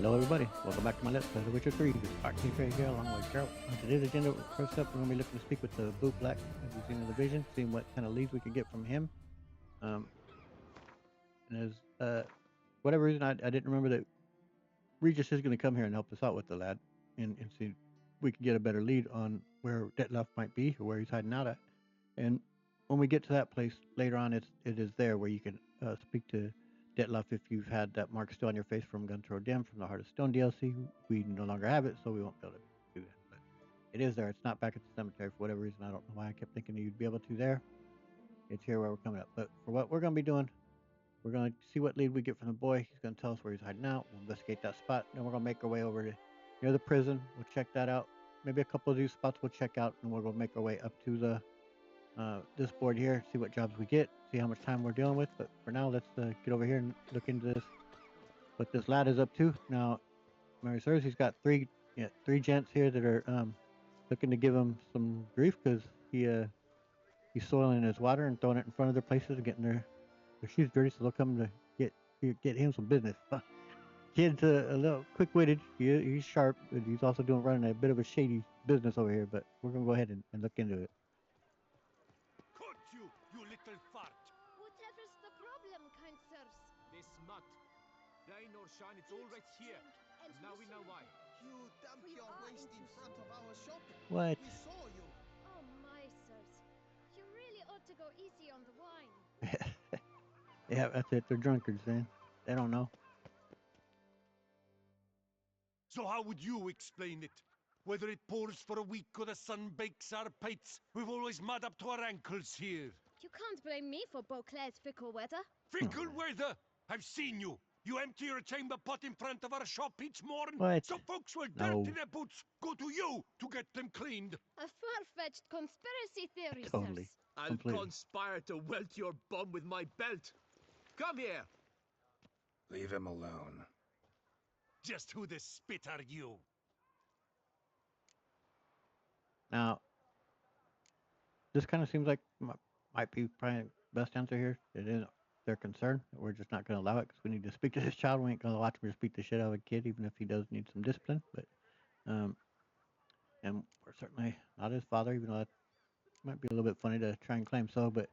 Hello, everybody. Welcome back to my Let's Play The Witcher 3. This is Park Trade here along with Geralt. On today's agenda, first up, we're going to be looking to speak with the Boot Black, as we've seen in the vision, seeing what kind of leads we can get from him. And as whatever reason, I didn't remember that Regis is going to come here and help us out with the lad and see if we can get a better lead on where Detlef might be or where he's hiding out at. And when we get to that place later on, it is there where you can speak to Detlef if you've had that mark still on your face from Gunthrow Dim from the Heart of Stone DLC. We no longer have it, so we won't be able to do that. But it is there. It's not back at the cemetery for whatever reason. I don't know why I kept thinking you'd be able to there. It's here where we're coming up. But for what we're going to be doing, we're going to see what lead we get from the boy. He's going to tell us where he's hiding out. We'll investigate that spot. Then we're going to make our way over to near the prison. We'll check that out. Maybe a couple of these spots we'll check out, and we're going to make our way up to the this board here, see what jobs we get, see how much time we're dealing with. But for now, let's get over here and look into this, what this lad is up to. Now, Mary serves, he's got three gents here that are looking to give him some grief because he's soiling his water and throwing it in front of their places and getting their shoes dirty, so they'll come to get him some business. Kid's a little quick-witted. He's sharp, but he's also running a bit of a shady business over here. But we're gonna go ahead and look into it. You little fart! Whatever's the problem, kind sirs? This mud. Rain or shine, it's all right here. And now we know why. You dumped your waste in front of our shop? What? We saw you. Oh my sirs. You really ought to go easy on the wine. Yeah, that's it. They're drunkards, man. They don't know. So how would you explain it? Whether it pours for a week or the sun bakes our pates, we've always mud up to our ankles here. You can't blame me for Beauclair's fickle weather. Fickle weather! I've seen you. You empty your chamber pot in front of our shop each morning, What? so folks will No. dirty their boots, go to you to get them cleaned. A far-fetched conspiracy theory, Totally. sirs. I'll Completely. conspire to welt your bum with my belt. Come here. Leave him alone. Just who the spit are you? Now, this kind of seems like might be probably the best answer here. It is their concern. We're just not going to allow it because we need to speak to this child. We ain't going to watch him just beat the shit out of a kid, even if he does need some discipline. But, and we're certainly not his father, even though that might be a little bit funny to try and claim so. But,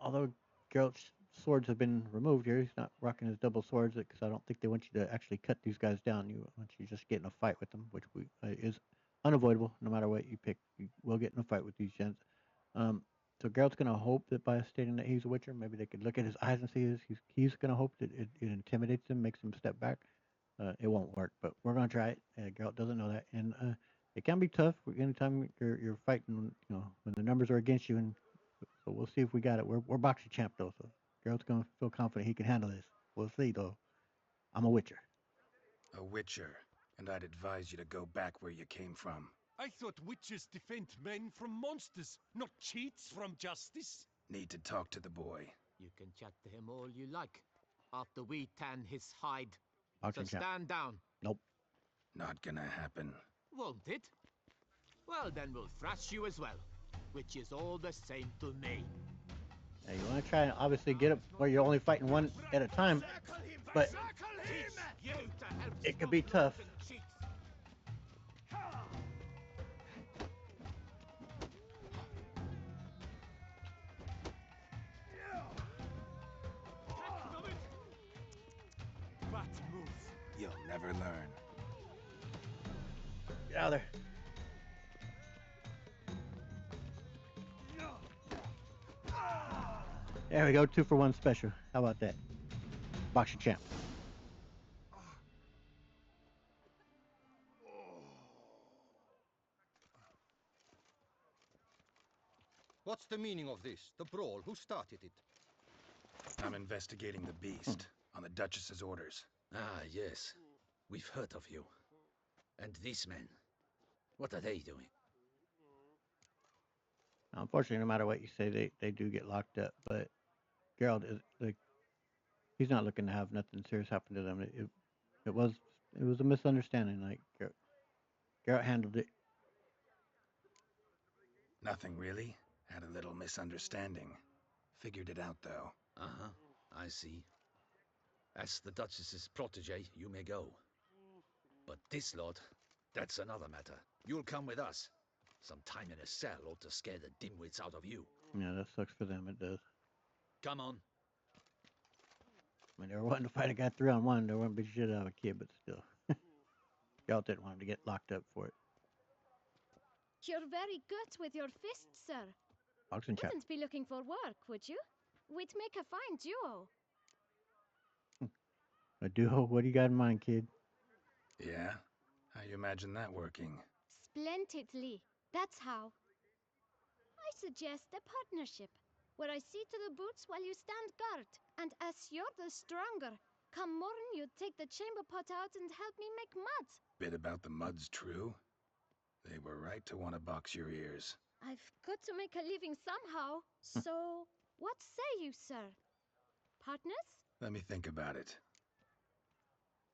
although Geralt's swords have been removed here, he's not rocking his double swords because I don't think they want you to actually cut these guys down. You want you just get in a fight with them, which is unavoidable. No matter what you pick, you will get in a fight with these gents. So Geralt's going to hope that by stating that he's a witcher, maybe they could look at his eyes and see he's going to hope that it intimidates him, makes him step back. It won't work, but we're going to try it. Geralt doesn't know that, and it can be tough. Anytime you're fighting, when the numbers are against you, and so we'll see if we got it. We're boxing champ though, so Geralt's going to feel confident he can handle this. We'll see though. I'm a witcher. A witcher, and I'd advise you to go back where you came from. I thought witches defend men from monsters, not cheats from justice. Need to talk to the boy. You can chat to him all you like, after we tan his hide. Boxing So champ. stand down. Nope. Not gonna happen. Won't it? Well, then we'll thrash you as well, which is all the same to me. Now you want to try and obviously get up where you're only fighting one at a time, but You to help it could be tough. cheats. Bad move. You'll never learn. Get out of there. There we go, 2 for 1 special. How about that? Boxing champ. What's the meaning of this? The brawl? Who started it? I'm investigating the beast on the Duchess's orders. Ah, yes. We've heard of you. And these men, what are they doing? Now, unfortunately, no matter what you say, they do get locked up. But Geralt is like, he's not looking to have nothing serious happen to them. It was a misunderstanding. Like Geralt handled it. Nothing really. Had a little misunderstanding. Figured it out though. Uh-huh, I see. As the Duchess's protege, you may go. But this lot, that's another matter. You'll come with us. Some time in a cell ought to scare the dimwits out of you. Yeah, that sucks for them. It does. Come on. I mean, they were wanting to fight a guy 3-on-1. They weren't beat shit out of a kid, but still. Y'all didn't want him to get locked up for it. You're very good with your fists, sir. Boxing chat. Wouldn't be looking for work, would you? We'd make a fine duo. A duo? What do you got in mind, kid? Yeah? How you imagine that working? Splendidly. That's how. I suggest a partnership, where I see to the boots while you stand guard. And as you're the stronger, come morn you take the chamber pot out and help me make mud. Bit about the mud's true? They were right to want to box your ears. I've got to make a living somehow, so what say you, sir? Partners? Let me think about it.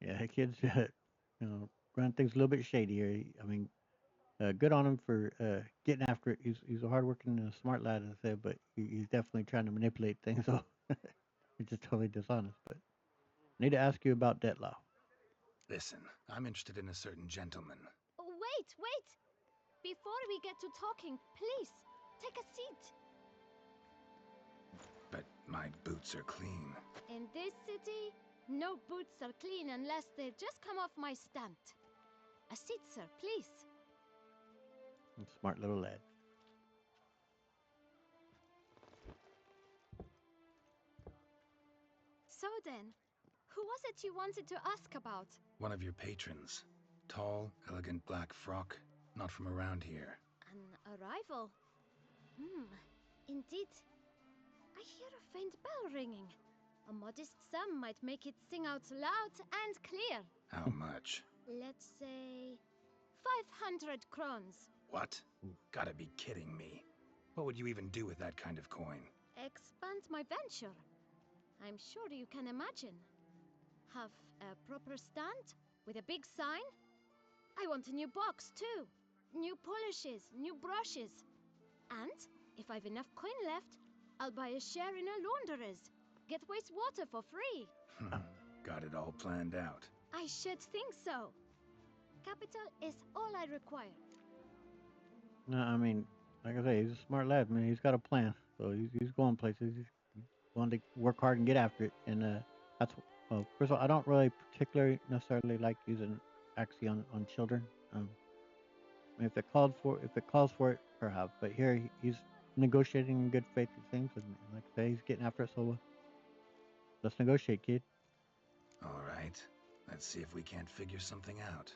Yeah, kid's running things a little bit shady here. I mean, good on him for getting after it. He's a hardworking, smart lad, as I said, but he's definitely trying to manipulate things. So he's just totally dishonest. But I need to ask you about Detlaw. Listen, I'm interested in a certain gentleman. Oh, wait! Before we get to talking, please, take a seat. But my boots are clean. In this city, no boots are clean unless they just come off my stand. A seat, sir, please. Smart little lad. So then, who was it you wanted to ask about? One of your patrons. Tall, elegant black frock. Not from around here. An arrival? Indeed. I hear a faint bell ringing. A modest sum might make it sing out loud and clear. How much? Let's say 500 crowns. What? Gotta be kidding me. What would you even do with that kind of coin? Expand my venture. I'm sure you can imagine. Have a proper stand with a big sign. I want a new box too. New polishes, new brushes. And if I've enough coin left, I'll buy a share in a launderer's. Get wastewater for free. Got it all planned out. I should think so. Capital is all I require. No, I mean, like I say, he's a smart lad, man. He's got a plan, so he's going places. He's going to work hard and get after it. And that's well. First of all, I don't really particularly necessarily like using Axie on children. I mean, if it calls for it, perhaps. But here he's negotiating in good faith, it seems, and like I say, he's getting after it. So let's negotiate, kid. All right. Let's see if we can't figure something out.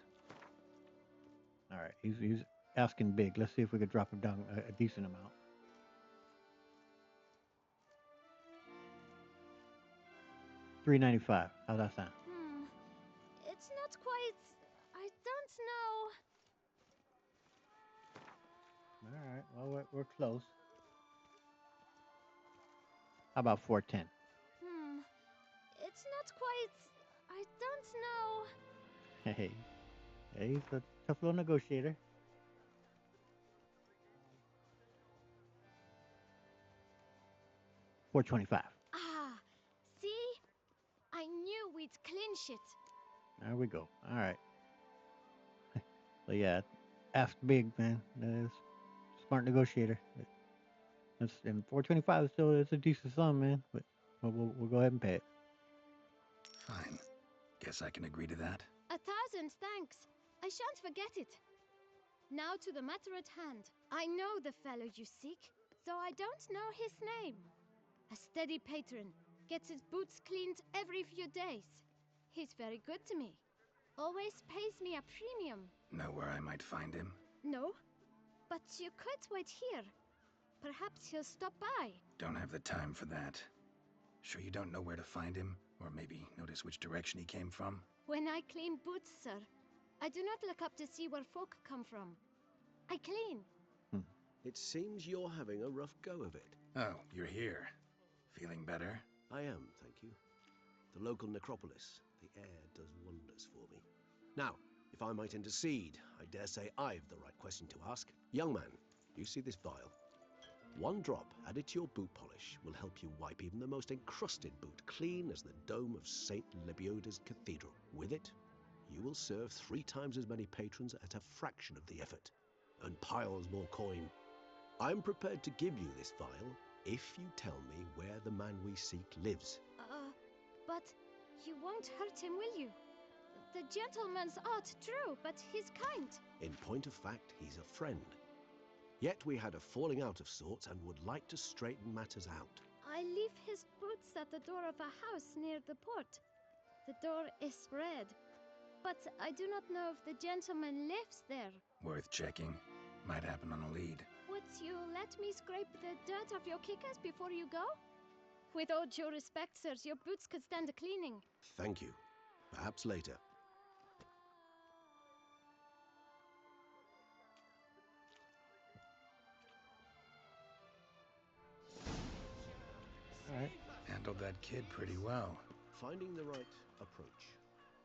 All right, he's asking big. Let's see if we could drop him down a decent amount. $3.95. How's that sound? It's not quite. I don't know. All right. Well, we're close. How about 410? It's not quite. I don't know. Hey, hey, he's a tough little negotiator. $4.25. Ah, see? I knew we'd clinch it. There we go. All right. So yeah, ask big, man. Smart negotiator. And 425 is still it's a decent sum, man. But we'll go ahead and pay it. Fine. Guess I can agree to that. 1,000 thanks. I shan't forget it. Now to the matter at hand. I know the fellow you seek, though I don't know his name. A steady patron, gets his boots cleaned every few days. He's very good to me. Always pays me a premium. Know where I might find him? No, but you could wait here. Perhaps he'll stop by. Don't have the time for that. Sure you don't know where to find him? Or maybe notice which direction he came from? When I clean boots, sir, I do not look up to see where folk come from. I clean. It seems you're having a rough go of it. Oh, you're here. Feeling better? I am, thank you. The local necropolis. The air does wonders for me. Now, if I might intercede, I dare say I've the right question to ask. Young man, you see this vial? One drop added to your boot polish will help you wipe even the most encrusted boot clean as the dome of St. Lebioda's Cathedral. With it, you will serve 3 times as many patrons at a fraction of the effort, and piles more coin. I'm prepared to give you this vial if you tell me where the man we seek lives. But you won't hurt him, will you? The gentleman's odd, true, but he's kind. In point of fact, he's a friend. Yet we had a falling out of sorts and would like to straighten matters out. I leave his boots at the door of a house near the port. The door is red, but I do not know if the gentleman lives there. Worth checking. Might happen on a lead. Would you let me scrape the dirt off your kickers before you go? With all due respect, sirs, your boots could stand a cleaning. Thank you. Perhaps later. All right. Handled that kid pretty well. Finding the right approach.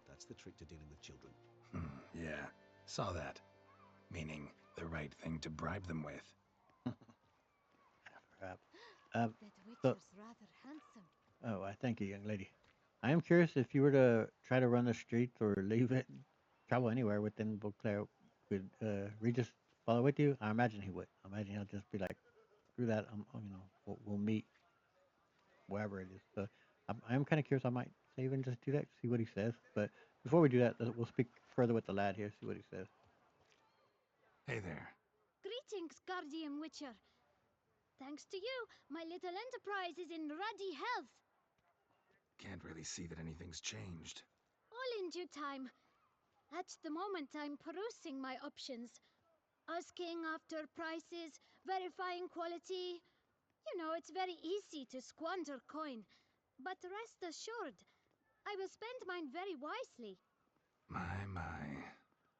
That's the trick to dealing with children. Yeah, saw that. Meaning, the right thing to bribe them with. Perhaps. That so- witcher's rather handsome. Oh, I thank you, young lady. I am curious if you were to try to run the streets or leave it, travel anywhere within Beauclair, would Regis follow with you? I imagine he would. I imagine he'll just be like, screw that. We'll meet wherever it is. So I am kind of curious. I might save and just do that, see what he says. But before we do that, we'll speak further with the lad here, see what he says. Hey there. Greetings, Guardian Witcher. Thanks to you, my little enterprise is in ruddy health. Can't really see that anything's changed. All in due time. At the moment, I'm perusing my options. Asking after prices, verifying quality. You know, it's very easy to squander coin. But rest assured, I will spend mine very wisely. My.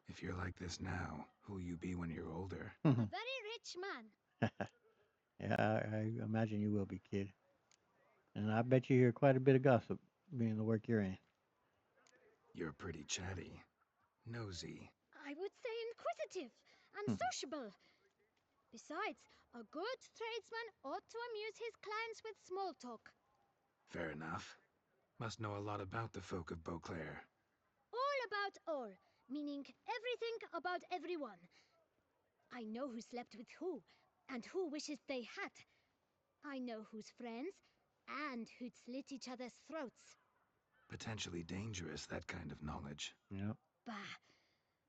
If you're like this now, who'll you be when you're older? A very rich man. Yeah, I imagine you will be, kid. And I bet you hear quite a bit of gossip, being the work you're in. You're pretty chatty. Nosy. I would say inquisitive and sociable. Besides, a good tradesman ought to amuse his clients with small talk. Fair enough. Must know a lot about the folk of Beauclair. All about all, meaning everything about everyone. I know who slept with who, and who wishes they had. I know who's friends, and who'd slit each other's throats. Potentially dangerous, that kind of knowledge. Yep. Bah.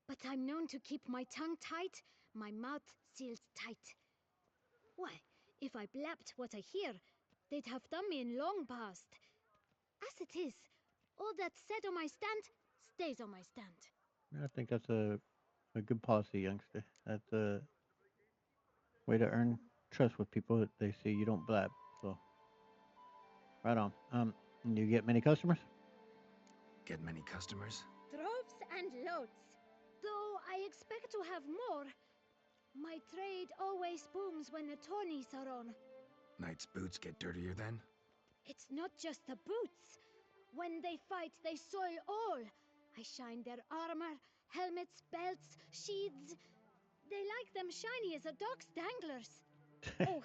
But I'm known to keep my tongue tight, my mouth sealed tight. Why, if I blabbed what I hear, they'd have done me in long past. As it is, all that's said on my stand stays on my stand. I think that's a good policy, youngster. That's a way to earn trust with people that they see you don't blab. So, right on. You get many customers? Get many customers? Droves and loads. Though I expect to have more. My trade always booms when the tourneys are on. Knights' boots get dirtier then? It's not just the boots. When they fight, they soil all. I shine their armor, helmets, belts, sheaths. They like them shiny as a dog's danglers. Oh,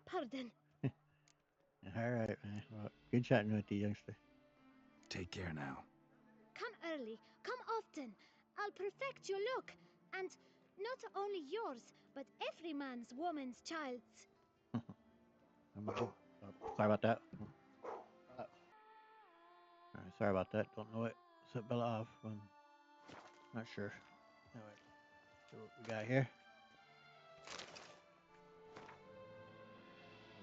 pardon. All right, man. Well, good chatting with you, youngster. Take care now. Come early, come often. I'll perfect your look. And not only yours, but every man's woman's child's. Sorry about that. All right, sorry about that. Don't know it. Set Bella off. Not sure. Anyway, see what we got here.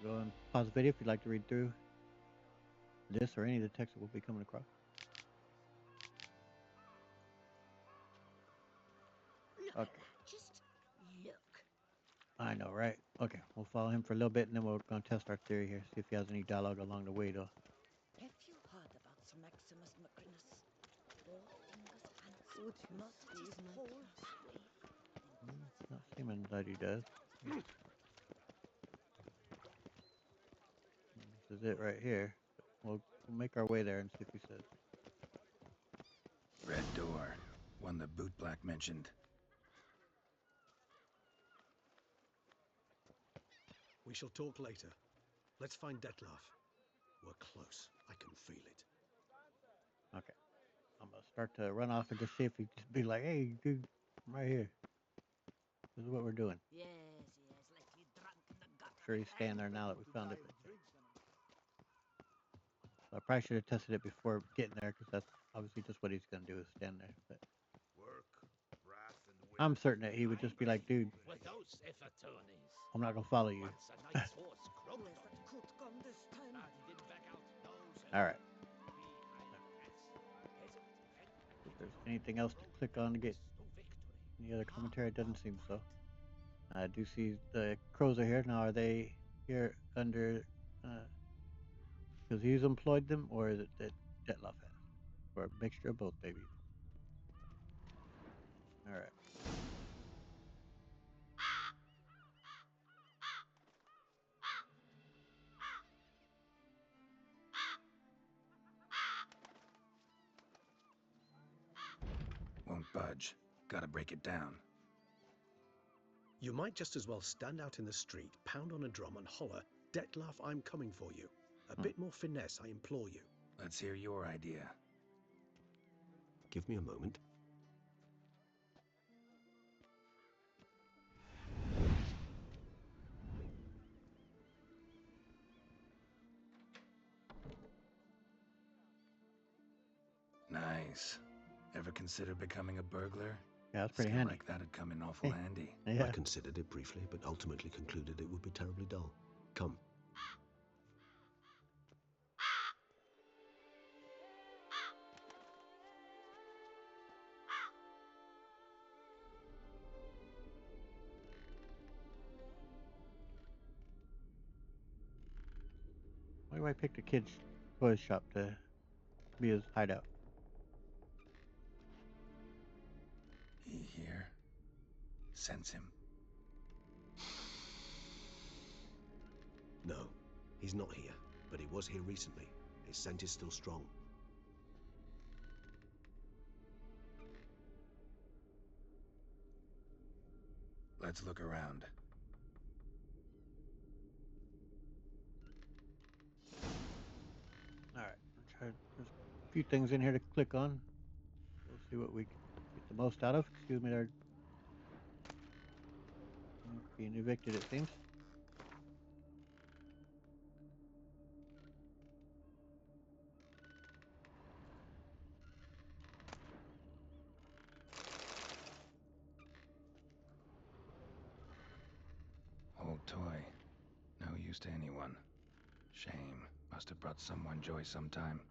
Go and pause the video if you'd like to read through this or any of the text that we'll be coming across. Look Okay. at that. Just look. I know, right? Okay, we'll follow him for a little bit, and then we're going to test our theory here, see if he has any dialogue along the way, though. Have you heard about Sir Maximus Macrinus? All fingers handsome, not his whole sway. Not seeming that he does. This is it right here. We'll make our way there and see if he says. Red door. One the bootblack mentioned. We shall talk later. Let's find Detlef. We're close. I can feel it. Okay. I'm gonna start to run off and just see if he just be like, "Hey, dude, I'm right here. This is what we're doing." Yes, let me drunk in the gutter. Sure, he's staying there now that we found it. So I probably should have tested it before getting there, because that's obviously just what he's gonna do is stand there. But I'm certain that he would just be like, "Dude, With those Effertonis. I'm not gonna follow you." Once a knight's horse croaked Where's on that him. coot gone this time? But he didn't back out. No, sir. All right. Peasant If there's anything else to click on to get to victory. any other commentary, it doesn't seem so. I do see the crows are here now. Are they here under? Because he's employed them, or is it that Detlef has, or a mixture of both, maybe? All right. Won't budge. Gotta break it down. You might just as well stand out in the street, pound on a drum and holler, Detlef, I'm coming for you. A bit more finesse, I implore you. Let's hear your idea. Give me a moment. Nice. Ever consider becoming a burglar? Yeah, that's pretty Skill handy. like that'd come in awful handy. Yeah. I considered it briefly, but ultimately concluded it would be terribly dull. Come. Why do I pick the kids' toy shop to be his hideout? He here? Sense him. No, he's not here, but he was here recently. His scent is still strong. Let's look around. All right. There's a few things in here to click on. We'll see what we can get the most out of. Excuse me, they're being evicted, it seems. Old toy. No use to anyone. Shame. Must have brought someone joy sometime.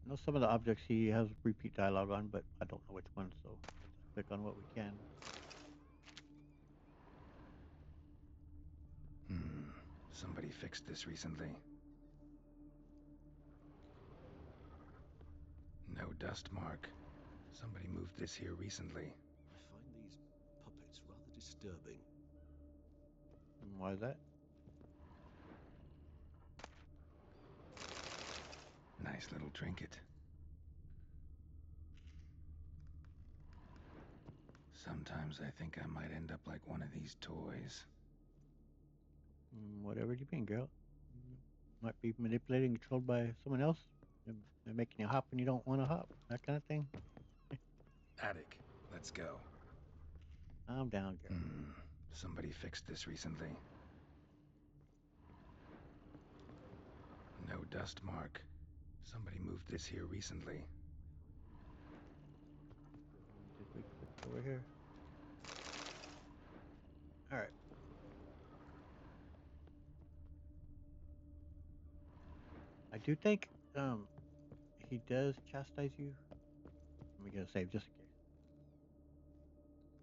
I know some of the objects he has repeat dialogue on, but I don't know which ones, so let's click on what we can. Somebody fixed this recently. No dust mark. Somebody moved this here recently. I find these puppets rather disturbing. Why is that? Nice little trinket. Sometimes I think I might end up like one of these toys. Whatever you mean, girl. Might be manipulated and controlled by someone else. They're making you hop when you don't want to hop. That kind of thing. Attic. Let's go. I'm down, girl. Somebody fixed this recently. No dust mark. Somebody moved this here recently. Did we click over here? All right. I do think he does chastise you. Let me get a save just in case.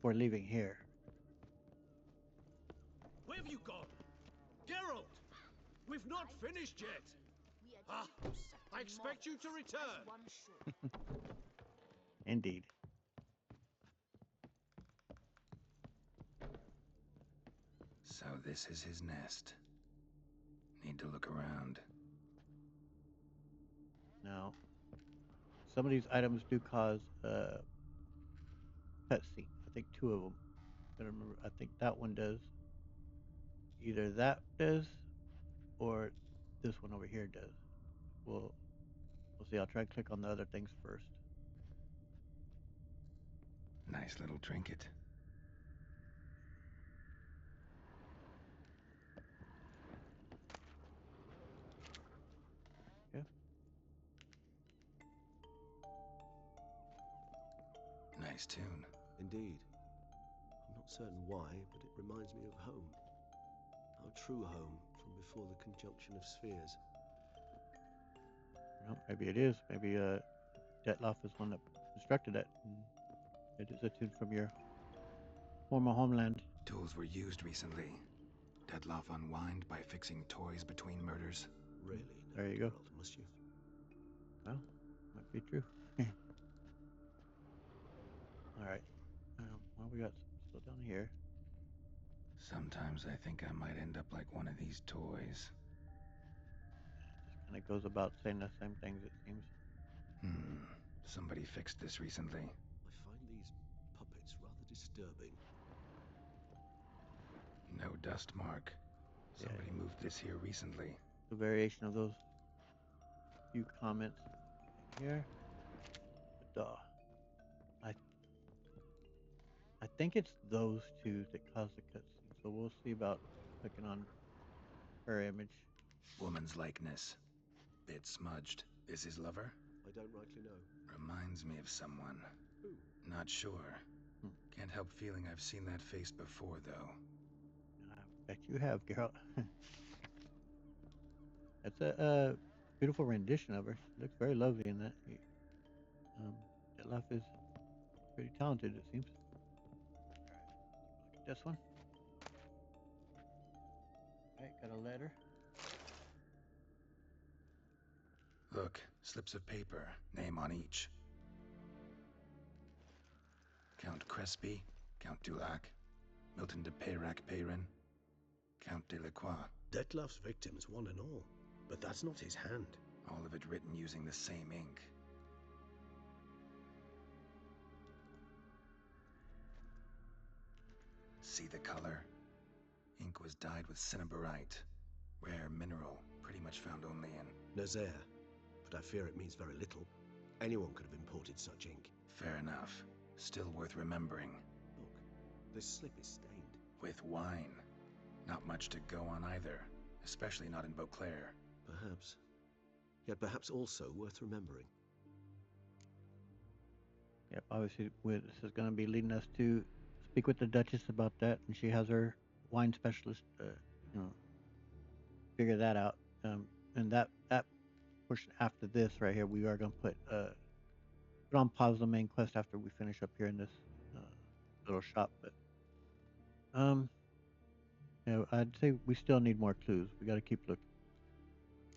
For leaving here. Where have you gone? Geralt! We've not finished yet! Ah, I expect you to return! Indeed. So this is his nest. Need to look around. Now, some of these items do cause cutscene. I think 2 of them. I don't remember. I think that one does. Either that does, or this one over here does. We'll see. I'll try and click on the other things first. Nice little trinket. Yeah. Nice tune. Indeed. I'm not certain why, but it reminds me of home. Our true home from before the conjunction of spheres. Well, maybe it is. Maybe Detloff is one that constructed it. It is a tune from your former homeland. Tools were used recently. Detloff unwind by fixing toys between murders. Really? There you go. Geralt, must you? Well, might be true. All right. Well, we got still down here. Sometimes I think I might end up like one of these toys. Just kind of goes about saying the same things, it seems. Somebody fixed this recently. I find these puppets rather disturbing. No dust mark. Somebody moved this here recently. The variation of those few comments here. But, I think it's those two that cause the cutscene. So we'll see about clicking on her image. Woman's likeness. Bit smudged. Is his lover? I don't rightly know. Reminds me of someone. Who? Not sure. Can't help feeling I've seen that face before, though. I bet you have, Geralt. That's a beautiful rendition of her. She looks very lovely in that. Detloff is pretty talented, it seems. All right, look at this one. All right, got a letter. Look, slips of paper, name on each. Count Crespi, Count Dulac, Milton de Peyrac-Peyrin, Count de Lacroix. Detloff's victims, one and all. But that's not his hand. All of it written using the same ink. See the color? Ink was dyed with cinnabarite. Rare mineral, pretty much found only in Nazaire. But I fear it means very little. Anyone could have imported such ink. Fair enough. Still worth remembering. Look, this slip is stained. With wine. Not much to go on either. Especially not in Beauclair. Perhaps. Yet perhaps also worth remembering. Yep, obviously this is going to be leading us to speak with the Duchess about that, and she has her wine specialist, figure that out. And that portion after this right here, we are going to put on pause the main quest after we finish up here in this little shop. But I'd say we still need more clues. We got to keep looking.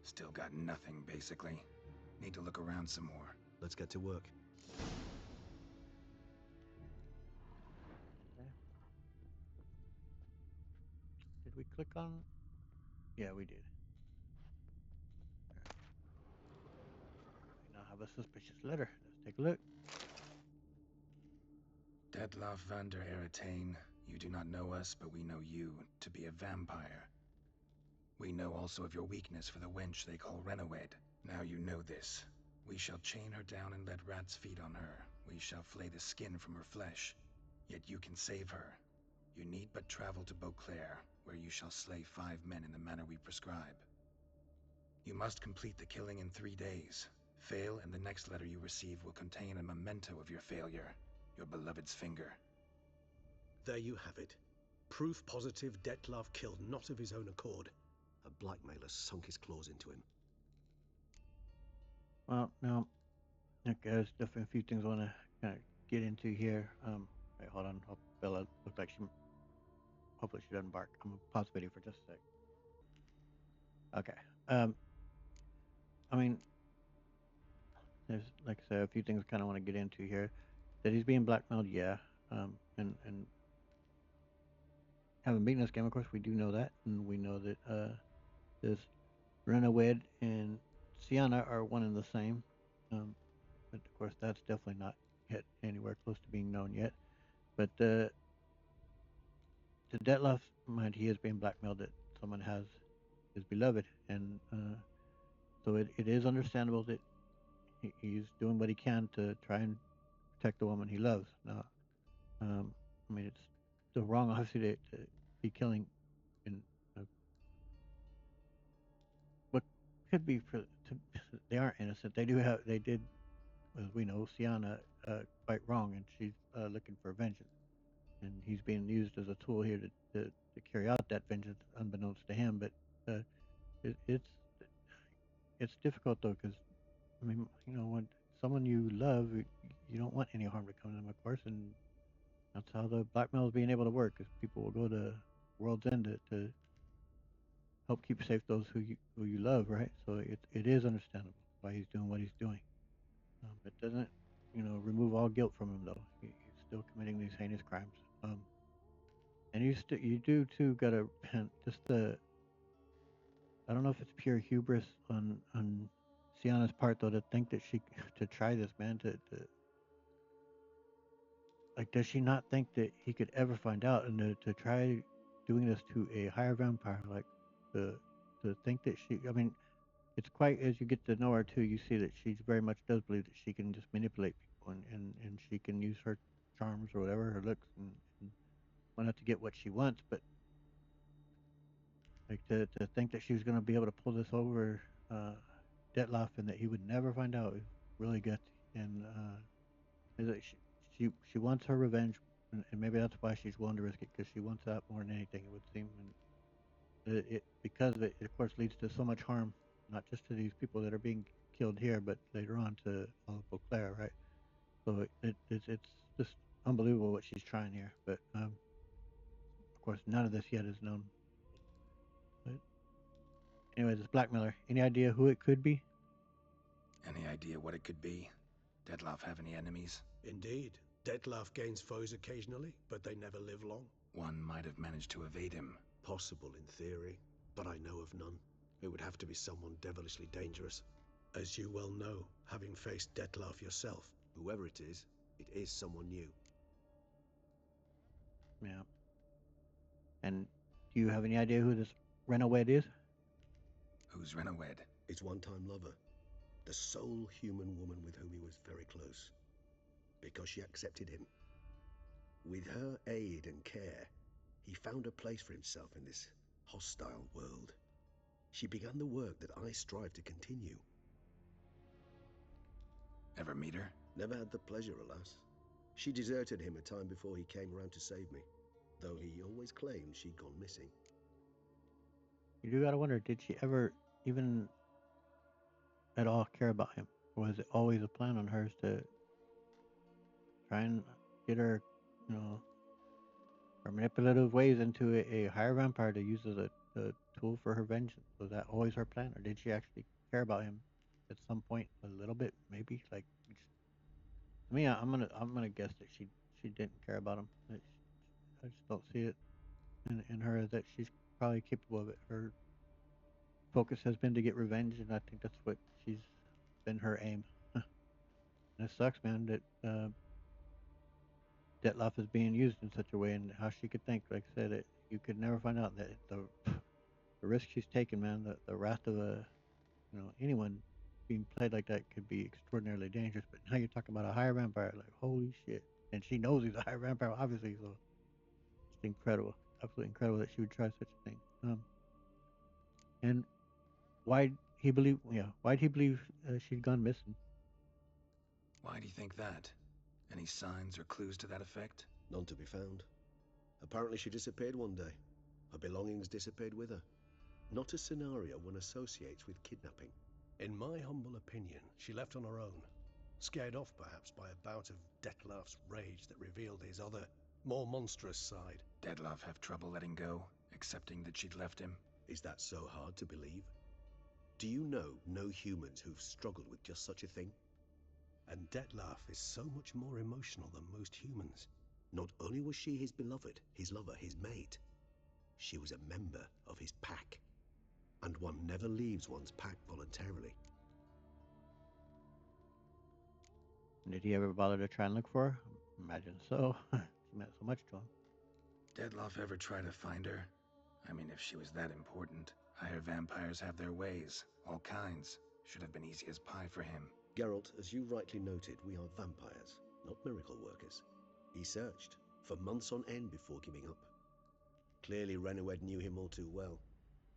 Still got nothing, basically. Need to look around some more. Let's get to work. Okay. Did we click on? Yeah, we did. We now have a suspicious letter. Let's take a look. Detloff van der Eretain, you do not know us, but we know you to be a vampire. We know also of your weakness for the wench they call Renowed. Now you know this. We shall chain her down and let rats feed on her. We shall flay the skin from her flesh. Yet you can save her. You need but travel to Beauclair, where you shall slay 5 men in the manner we prescribe. You must complete the killing in 3 days. Fail, and the next letter you receive will contain a memento of your failure. Your beloved's finger. There you have it. Proof positive Detloff killed not of his own accord. A blackmailer sunk his claws into him. Well, now, okay, there's definitely a few things I want to kind of get into here. Wait, hold on. Bella looks like hopefully she doesn't bark. I'm gonna pause the video for just a sec. Okay. I mean, there's, like I said, a few things I kind of want to get into here. That he's being blackmailed, yeah. And haven't beaten this game, of course, we do know that, and we know that this Renawed and Sienna are one and the same. But of course, that's definitely not yet anywhere close to being known yet. But the Detlef, mind, he is being blackmailed that someone has his beloved, and so it is understandable that he's doing what he can to try and protect the woman he loves. Now, I mean, it's the wrong, obviously, to be killing in what could be for. They aren't innocent. They did, as we know, Sienna quite wrong, and she's looking for vengeance. And he's being used as a tool here to carry out that vengeance, unbeknownst to him. But uh, it's difficult though, because I mean, when someone you love, you don't want any harm to come to them, of course, and that's how the blackmail is being able to work. Because people will go to world's end to help keep safe those who you love, right? So it is understandable why he's doing what he's doing. It doesn't, remove all guilt from him though. He's still committing these heinous crimes. And you do too gotta just the I don't know if it's pure hubris on Sienna's part though to think that she to try this, man, to like, does she not think that he could ever find out, and to try doing this to a higher vampire, like to think that I mean, it's quite, as you get to know her too, you see that she very much does believe that she can just manipulate people, and she can use her charms or whatever, her looks, and why not to get what she wants. But like, to think that she was going to be able to pull this over uh, Detloff, and that he would never find out, is really gutsy. And is that she wants her revenge, and maybe that's why she's willing to risk it, because she wants that more than anything, it would seem. And because of it, of course, leads to so much harm, not just to these people that are being killed here, but later on to all of Beauclair, right? So it's just unbelievable what she's trying here. But of course, none of this yet is known. But anyway, this blackmailer, any idea who it could be? Any idea what it could be? Detlef have any enemies? Indeed. Detlef gains foes occasionally, but they never live long. One might have managed to evade him. Possible in theory, but I know of none. It would have to be someone devilishly dangerous. As you well know, having faced Detlef yourself, whoever it is someone new. Yeah. And do you have any idea who this Renawed is? Who's Renawed? His one-time lover. The sole human woman with whom he was very close. Because she accepted him. With her aid and care, he found a place for himself in this hostile world. She began the work that I strive to continue. Ever meet her? Never had the pleasure, alas. She deserted him a time before he came around to save me, though he always claimed she'd gone missing. You do gotta wonder, did she ever even at all care about him? Or was it always a plan on hers to try and get her, you know, her manipulative ways into a higher vampire to use as a tool for her vengeance? Was that always her plan, or did she actually care about him at some point a little bit? Maybe, like, to me, I'm gonna guess that she didn't care about him. I just don't see it in her that she's probably capable of it. Her focus has been to get revenge, and I think that's what she's been her aim. And it sucks, man, that Detlef is being used in such a way, and how she could think. Like I said, you could never find out that the risk she's taken, man. The wrath of anyone being played like that could be extraordinarily dangerous. But now you're talking about a higher vampire, like, holy shit! And she knows he's a higher vampire, obviously. So it's incredible, absolutely incredible that she would try such a thing. And why he believe? Yeah, why'd he believe she'd gone missing? Why do you think that? Any signs or clues to that effect? None to be found. Apparently she disappeared one day. Her belongings disappeared with her. Not a scenario one associates with kidnapping. In my humble opinion, she left on her own. Scared off, perhaps, by a bout of Detlef's rage that revealed his other, more monstrous side. Detlef have trouble letting go, accepting that she'd left him? Is that so hard to believe? Do you know no humans who've struggled with just such a thing? And Detlef is so much more emotional than most humans. Not only was she his beloved, his lover, his mate, She was a member of his pack, and one never leaves one's pack voluntarily. Did he ever bother to try and look for her? Imagine so. She meant so much to him. Detloff ever try to find her? I mean, if she was that important. Higher vampires have their ways, all kinds. Should have been easy as pie for him. Geralt, as you rightly noted, we are vampires, not miracle workers. He searched for months on end before giving up. Clearly Renowed knew him all too well.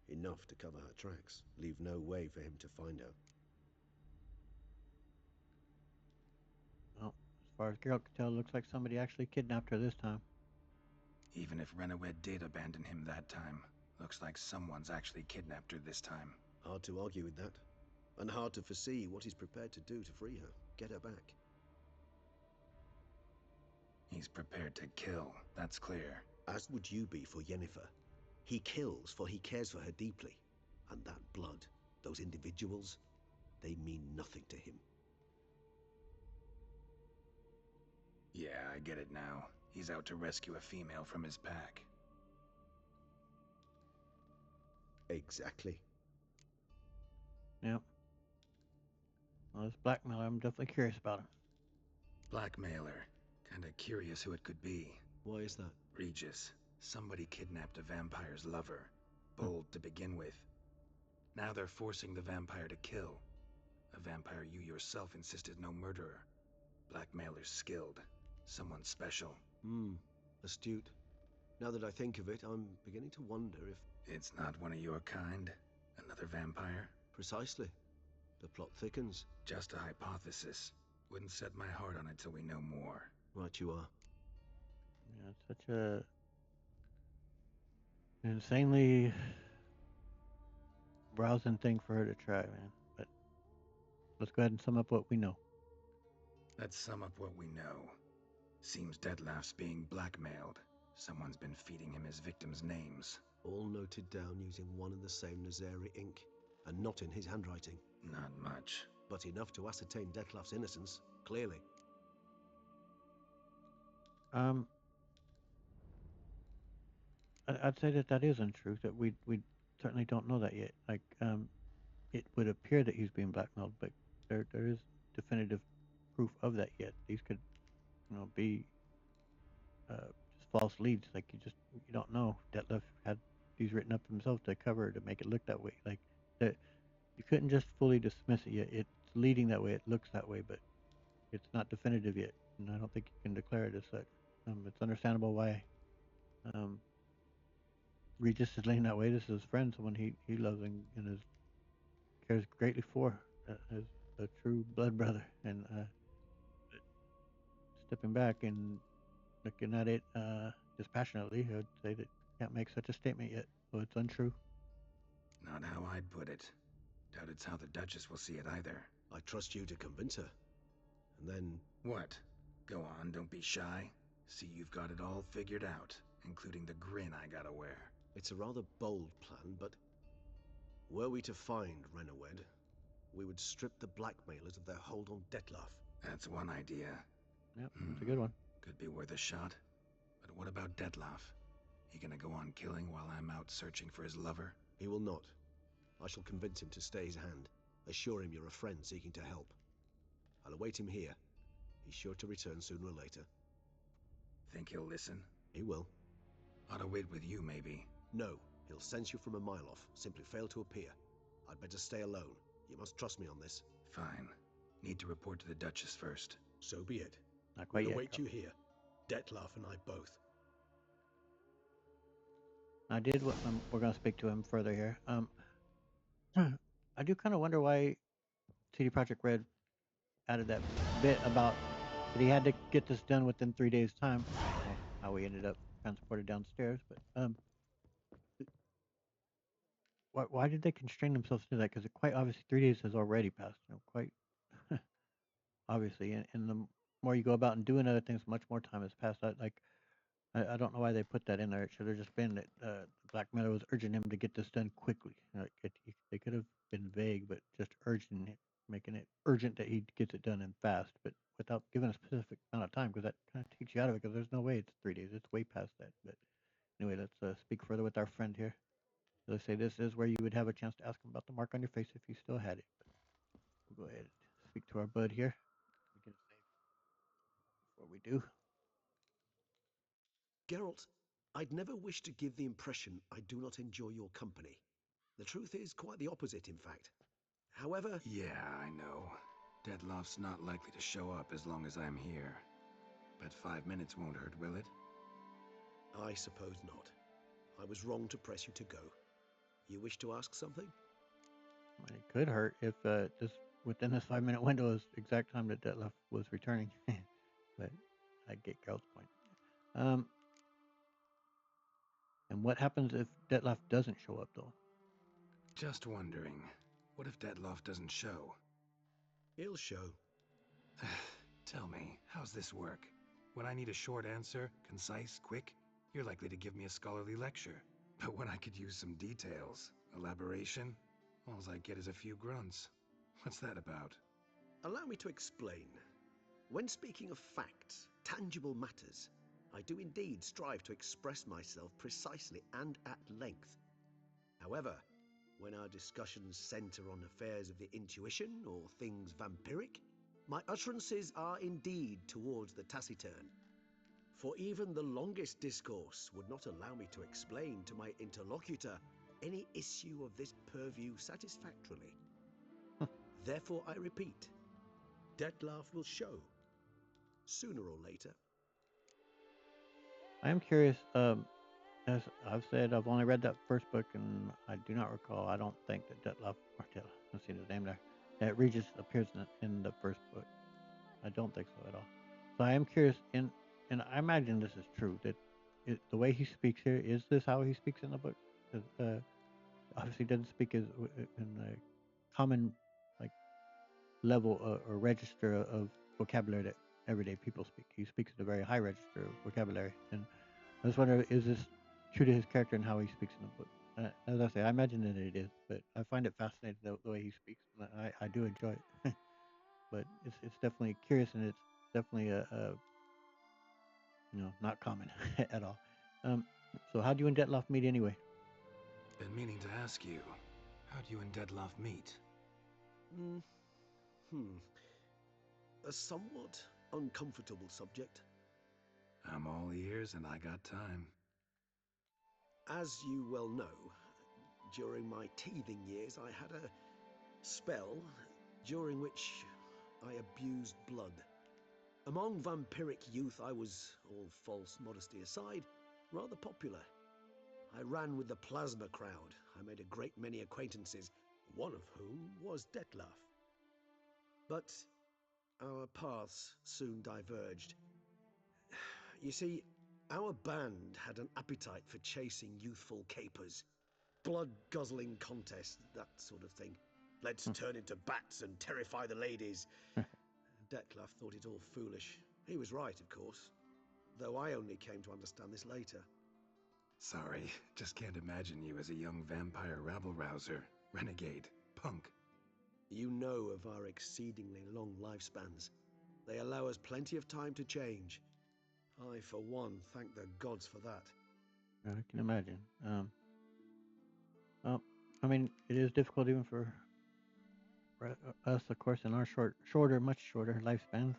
Enough to cover her tracks, leave no way for him to find her. Well, as far as Geralt could tell, it looks like somebody actually kidnapped her this time. Even if Renowed did abandon him that time, looks like someone's actually kidnapped her this time. Hard to argue with that. And hard to foresee what he's prepared to do to free her, get her back. He's prepared to kill, that's clear. As would you be for Yennefer. He kills for he cares for her deeply. And that blood, those individuals, they mean nothing to him. Yeah, I get it now. He's out to rescue a female from his pack. Exactly. Yep. Well, this blackmailer, I'm definitely curious about him. Blackmailer. Kinda curious who it could be. Why is that? Regis. Somebody kidnapped a vampire's lover. Bold to begin with. Now they're forcing the vampire to kill. A vampire you yourself insisted no murderer. Blackmailer's skilled. Someone special. Astute. Now that I think of it, I'm beginning to wonder if... It's not one of your kind? Another vampire? Precisely. The plot thickens. Just a hypothesis. Wouldn't set my heart on it till we know more. Right you are. Yeah, it's such a insanely rousing thing for her to try, man. But let's go ahead and sum up what we know. Let's sum up what we know. Seems Detlef's being blackmailed. Someone's been feeding him his victims' names. All noted down using one and the same Nazari ink, and not in his handwriting. Not much. But enough to ascertain Detlef's innocence, clearly. I'd say that is untrue. That we certainly don't know that yet. Like, it would appear that he's being blackmailed, but there is definitive proof of that yet. These could, be just false leads. Like you don't know. Detlef had these written up himself to cover to make it look that way. Like that, you couldn't just fully dismiss it yet. It's leading that way. It looks that way, but it's not definitive yet, and I don't think you can declare it as such. It's understandable why Regis is laying that way. This is his friend, someone he loves and is cares greatly for, as a true blood brother. And stepping back and looking at it dispassionately, I would say that you can't make such a statement yet. So it's untrue. Not how I'd put it. Doubt it's how the Duchess will see it either. I trust you to convince her. And then... What? Go on, don't be shy. See you've got it all figured out, including the grin I gotta wear. It's a rather bold plan, but... Were we to find Renowed, we would strip the blackmailers of their hold on Detlef. That's one idea. Yep, it's a good one. Could be worth a shot. But what about Detlef? He gonna go on killing while I'm out searching for his lover? He will not. I shall convince him to stay his hand. Assure him you're a friend seeking to help. I'll await him here. He's sure to return sooner or later. Think he'll listen? He will. Ought to wait with you, maybe. No, he'll sense you from a mile off. Simply fail to appear. I'd better stay alone. You must trust me on this. Fine. Need to report to the Duchess first. So be it. Not quite We'll yet. await you here. Detlef and I both. I did. We're going to speak to him further here. I do kind of wonder why CD Projekt Red added that bit about that he had to get this done within 3 days' time. Well, how we ended up transported downstairs, but why did they constrain themselves to that? Because quite obviously 3 days has already passed. Quite obviously, and the more you go about and doing other things, much more time has passed. I don't know why they put that in there. It should have just been that Black Meadow was urging him to get this done quickly. They could have been vague, but just urging it, making it urgent that he gets it done and fast, but without giving a specific amount of time, because that kind of takes you out of it. Because there's no way it's 3 days. It's way past that. But anyway, let's speak further with that. with our friend here. Let's say this is where you would have a chance to ask him about the mark on your face if you still had it. We'll go ahead and speak to our bud here. We can save before we do. Geralt, I'd never wish to give the impression I do not enjoy your company. The truth is quite the opposite, in fact. However... Yeah, I know. Deadloff's not likely to show up as long as I'm here. But 5 minutes won't hurt, will it? I suppose not. I was wrong to press you to go. You wish to ask something? It could hurt if just within this 5 minute window is the exact time that Detlef was returning. But I get Geralt's point. And what happens if Detlef doesn't show up, though? Just wondering, what if Detloff doesn't show? He'll show. Tell me, how's this work? When I need a short answer, concise, quick, you're likely to give me a scholarly lecture. But when I could use some details, elaboration, all I get is a few grunts. What's that about? Allow me to explain. When speaking of facts, tangible matters, I do indeed strive to express myself precisely and at length. However, when our discussions center on affairs of the intuition or things vampiric, my utterances are indeed towards the taciturn. For even the longest discourse would not allow me to explain to my interlocutor any issue of this purview satisfactorily. Therefore, I repeat, Detlaff will show, sooner or later. I am curious. As I've said, I've only read that first book, and I do not recall. I don't think that Detlef, or Detlef, let's see his name there, that Regis appears in the first book. I don't think so at all. So I am curious, and I imagine this is true, that the way he speaks here, is this how he speaks in the book? 'Cause, obviously doesn't speak as in the common like level or register of vocabulary that everyday people speak. He speaks at a very high register of vocabulary, and I just wonder, is this true to his character and how he speaks in the book? As I say, I imagine that it is, but I find it fascinating the way he speaks. And I do enjoy it, but it's definitely curious, and it's definitely a not common at all. Um, so how do you and Detloff meet anyway? Been meaning to ask you, how do you and Detloff meet? A somewhat uncomfortable subject. I'm all ears and I got time. As you well know, during my teething years, I had a spell during which I abused blood. Among vampiric youth, I was, all false modesty aside, rather popular. I ran with the plasma crowd. I made a great many acquaintances, one of whom was Detlaff. But our paths soon diverged. You see, our band had an appetite for chasing youthful capers. Blood-guzzling contests, that sort of thing. Let's turn into bats and terrify the ladies. Detlaff thought it all foolish. He was right, of course. Though I only came to understand this later. Sorry, just can't imagine you as a young vampire rabble-rouser, renegade, punk. You know of our exceedingly long lifespans. They allow us plenty of time to change. I, for one, thank the gods for that. I can imagine. Well, I mean, it is difficult even for us, of course, in our much shorter lifespans.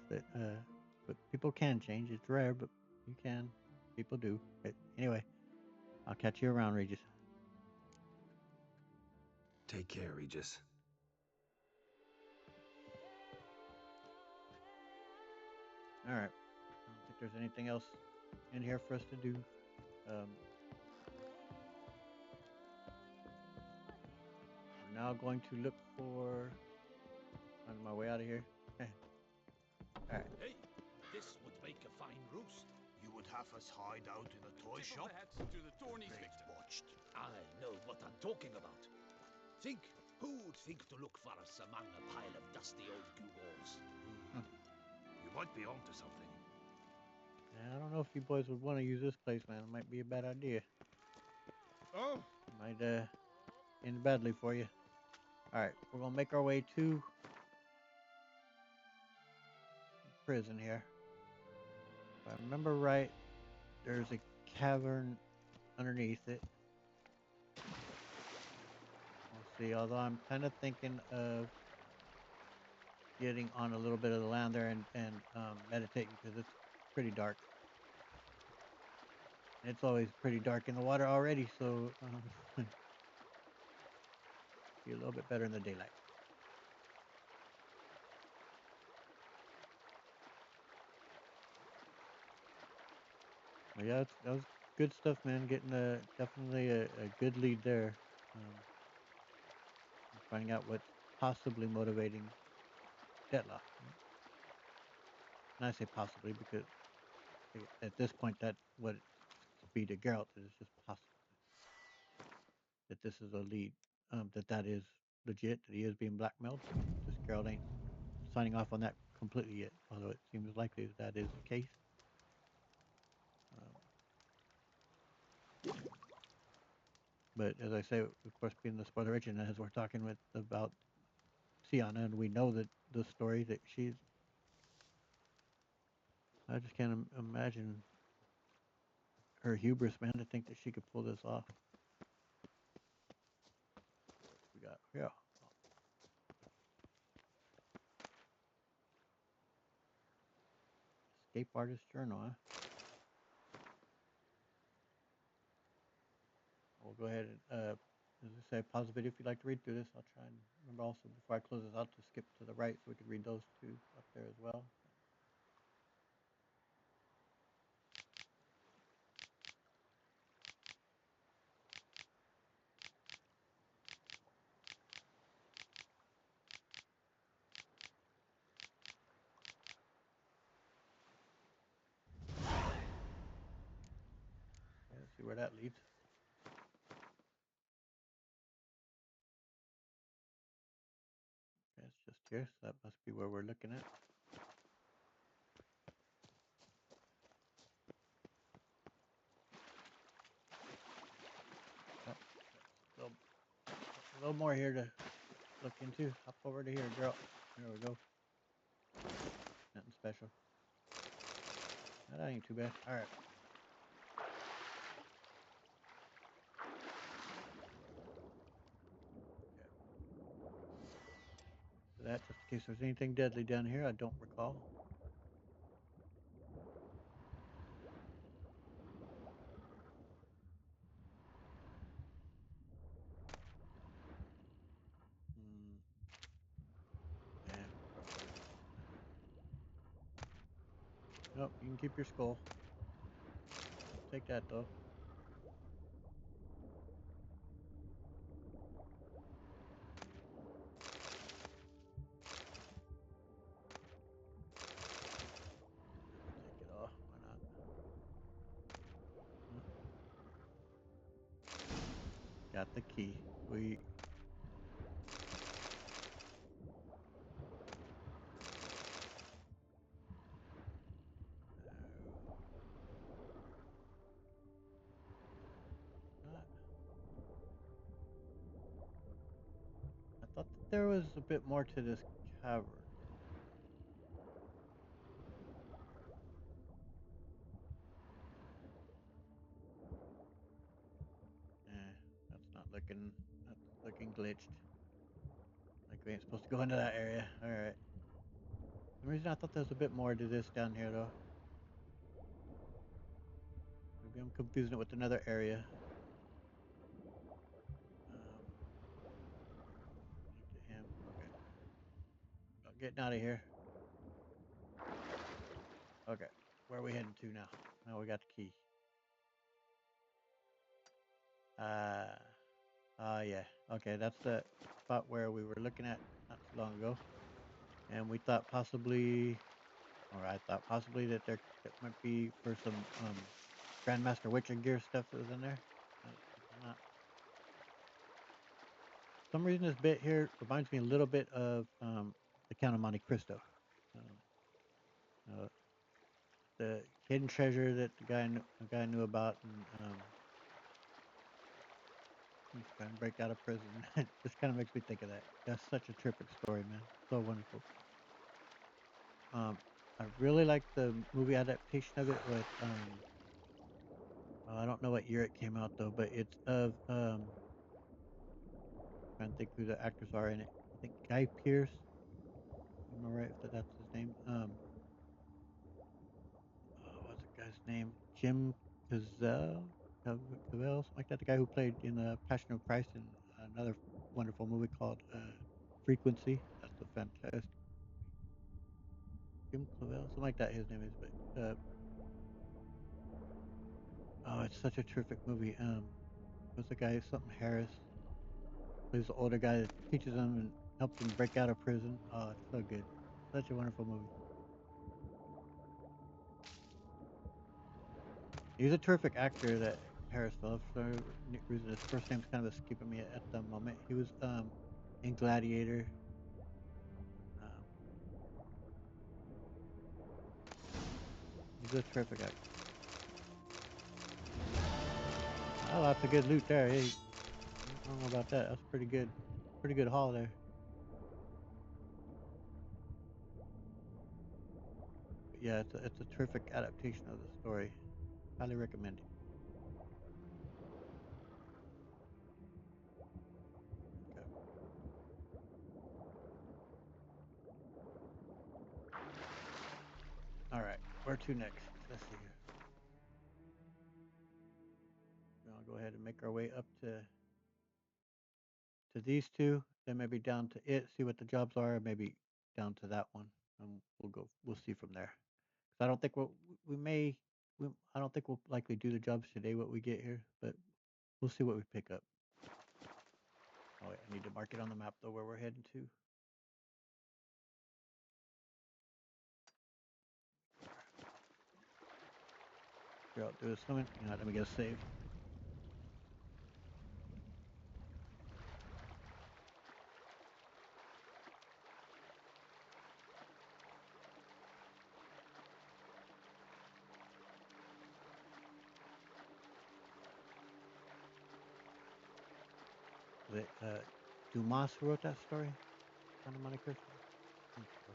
But people can change. It's rare, but you can. People do. But anyway, I'll catch you around, Regis. Take care, Regis. All right. I don't think there's anything else in here for us to do. We're now going to look for. Find my way out of here. All right. Hey, this would make a fine roast. You would have us hide out in a toy shop? To the tourneys, Watched. I know what I'm talking about. Think, who'd think to look for us among a pile of dusty old glue balls? You might be onto something. Yeah, I don't know if you boys would want to use this place, man. It might be a bad idea. Oh, Might end badly for you. All right, we're gonna make our way to prison here. If I remember right, there's a cavern underneath it. see. Although I'm kind of thinking of getting on a little bit of the land there and meditating because it's pretty dark. It's always pretty dark in the water already, so be a little bit better in the daylight. Well, yeah, that was good stuff, man. Getting definitely a good lead there. And finding out what's possibly motivating Dettlaff. And I say possibly because at this point, that what it's to be to Geralt is just possible that this is a lead, that is legit, that he is being blackmailed. Just Geralt ain't signing off on that completely yet, although it seems likely that is the case. But as I say, of course, being the spoiler rich, and as we're talking with about Sienna, and we know that the story that she's, I just can't imagine her hubris, man, to think that she could pull this off. We got, yeah. Escape artist journal, huh? We'll go ahead and, as I say, pause the video if you'd like to read through this. I'll try and remember also before I close this out to skip to the right so we could read those two up there as well. Okay, let's see where that leads. Okay, it's just here, so that must be where we're looking at. Oh, a little more here to look into. Hop over to here, girl. There we go. Nothing special. That ain't too bad. All right. So that, just in case there's anything deadly down here, I don't recall. Yeah. Nope, you can keep your skull. Take that though. Take it off. Why not? Got the key. We. I thought that there was a bit more to this cavern. Eh, that's looking glitched. Like we ain't supposed to go into that area. Alright. For some reason I thought there was a bit more to this down here though. Maybe I'm confusing it with another area. Look at him. Okay. Oh, getting out of here. Okay. Where are we heading to now? Now we got the key. Yeah. Okay, that's the spot where we were looking at not too long ago. And we thought possibly, or I thought possibly that there that might be for some Grandmaster Witcher gear stuff that was in there. It's not. For some reason this bit here reminds me a little bit of the Count of Monte Cristo. Uh, the hidden treasure that the guy knew about, and he's trying to break out of prison. It just kind of makes me think of that. That's such a terrific story, man. So wonderful. I really like the movie adaptation of it with I don't know what year it came out though, but it's of Trying to think who the actors are in it. I think Guy Pearce. Am I right if that's his name? What's the guy's name? Jim Cavell, Cavell, something like that. The guy who played in Passion of Christ in another wonderful movie called Frequency. That's a fantastic Jim Cavell, something like that. His name is, but oh, it's such a terrific movie. What's the guy? Something Harris plays the older guy that teaches him and helps him break out of prison. Oh, it's so good. Such a wonderful movie. He's a terrific actor, that Harris Phillips. For some reason, his first name's kind of escaping me at the moment. He was in Gladiator. Um, he's a terrific actor. Oh, lots of good loot there. Hey, I don't know about that. That's pretty good. Pretty good haul there. But yeah, it's a terrific adaptation of the story. Highly recommend it. Okay. All right. Where to next? Let's see here. I'll go ahead and make our way up to these two, then maybe down to it, see what the jobs are, maybe down to that one, and we'll see from there. 'Cause I don't think we may, I don't think we'll likely do the jobs today, what we get here, but we'll see what we pick up. Oh, wait, I need to mark it on the map though, where we're heading to. Figure out do swimming. You know, let me get a save. Was it Dumas who wrote that story? Son of Monte Cristo? I think so.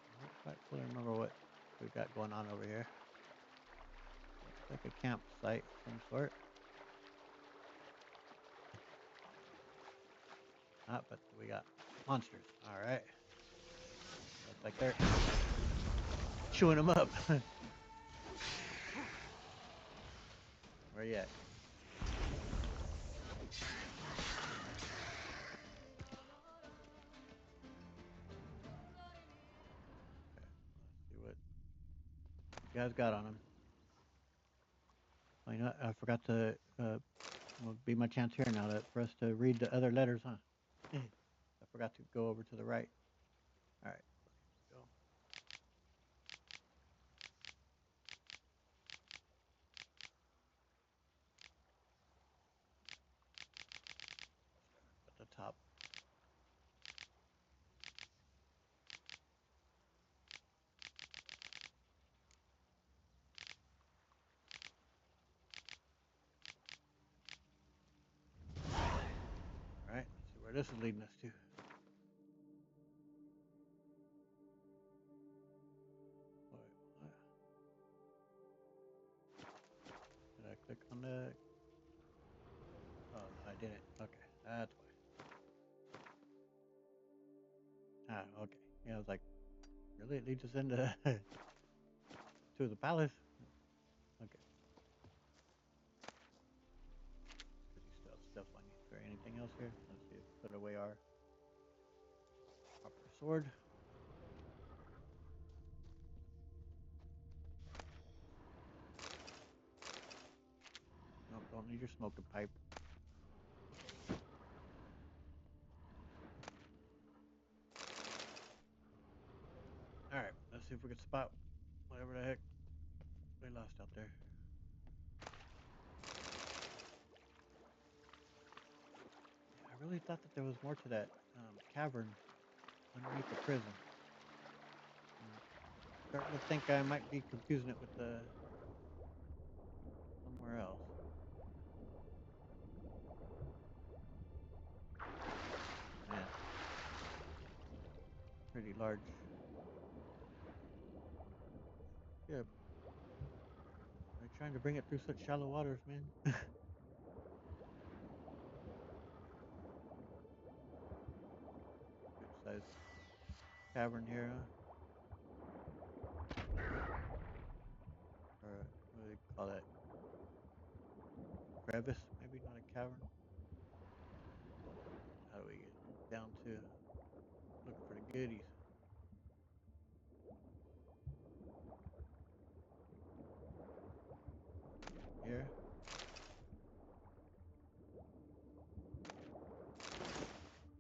I don't quite fully remember what we got going on over here. Looks like a campsite of some sort. Ah, but we got monsters. All right. Looks like they're chewing them up. Where you at? See what you guys got on them. Oh, you know, I forgot to. Will be my chance here now for us to read the other letters, huh? I forgot to go over to the right. All right, let's go. At the top. All right, let's see where this is leading us to. What? Did I click on the? Oh, no, I didn't. Okay, that's why. Ah, okay. Yeah, I was like, really? It leads us into to the palace? Okay. Pretty stuff on you. Is there anything else here? Let's see. Put away our proper sword. Nope, don't need your smoking pipe. All right, let's see if we can spot whatever the heck we lost out there. Yeah, I really thought that there was more to that cavern underneath the prison. I'm starting to think I might be confusing it with the somewhere else. Man, pretty large Yeah, they're trying to bring it through such shallow waters, man. Good sized cavern here, huh? Or what do they call that? Crevice, maybe not a cavern. How do we get down to looking for the goodies? Here.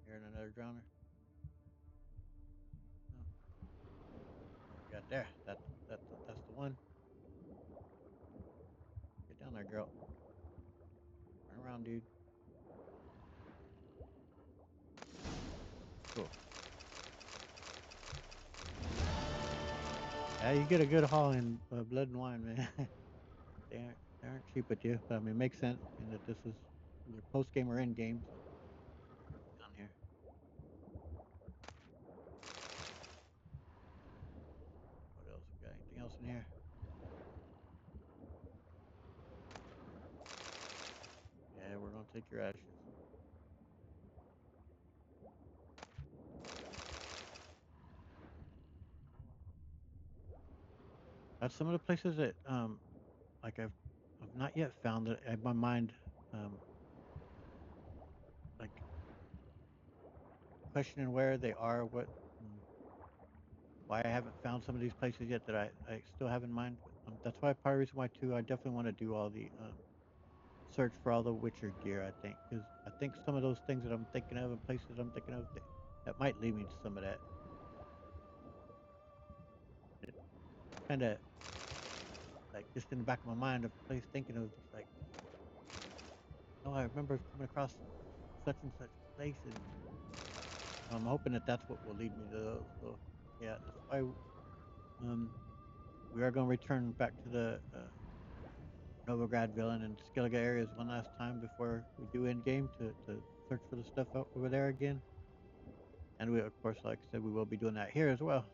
Here in another drowner. Oh, what we got there? That's the one. Get down there, girl. Turn around, dude. Cool. Yeah, you get a good haul in blood and wine, man. They aren't cheap with you, but I mean, it makes sense in that this is either post game or end game. So down here. What else? We got anything else in here? Yeah, we're gonna take your ashes. That's some of the places that like I've not yet found that in my mind um like questioning where they are, what mm, why I haven't found some of these places yet that I still have in mind. But that's why part of the reason why too I definitely want to do all the search for all the Witcher gear. I think because I think some of those things that I'm thinking of and places I'm thinking of that might lead me to some of that. It kind of like just in the back of my mind, a place thinking of like, oh, I remember coming across such and such place, and I'm hoping that that's what will lead me to those. So yeah, that's why um we are going to return back to the Novograd villain and Skellige areas one last time before we do end game to search for the stuff out over there again. And we, of course, like I said, we will be doing that here as well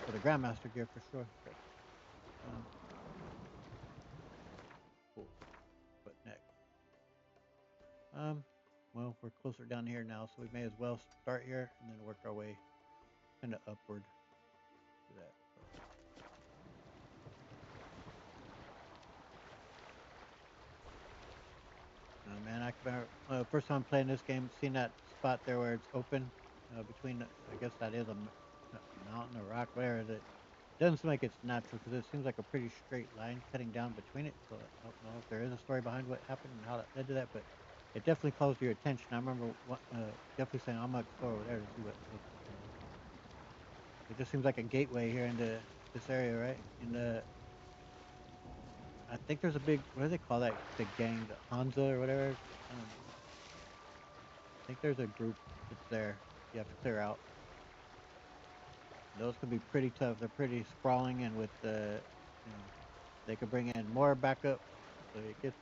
for the Grandmaster gear for sure. So, um, cool. What next? Um, well, we're closer down here now, so we may as well start here and then work our way kind of upward to that. So. Man, I remember first time playing this game, seeing that spot there where it's open between, I guess that is a mountain or rock, whatever. That doesn't seem like it's natural because it seems like a pretty straight line cutting down between it. So I don't know if there is a story behind what happened and how that led to that, but it definitely calls your attention. I remember definitely saying, I'm gonna explore over there to see what it just seems like a gateway here into this area, right? In the I think there's a big, what do they call that? The gang, the Hansa or whatever. Um, I think there's a group that's there. You have to clear out. Those can be pretty tough. They're pretty sprawling, and with the, they could bring in more backup. So can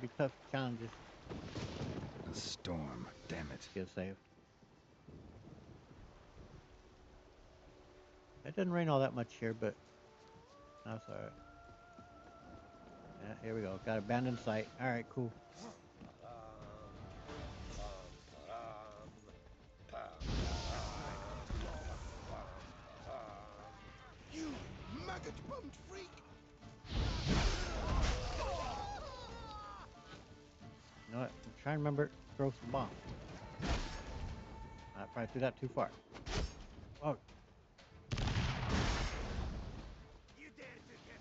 be tough challenges. A storm, damn it. Get saved. It didn't rain all that much here, but that's all right. Yeah, here we go. Got abandoned site. All right, cool. You maggot bummed freak! You know what? I'm trying to remember to throw some bombs. I probably threw that too far. Oh,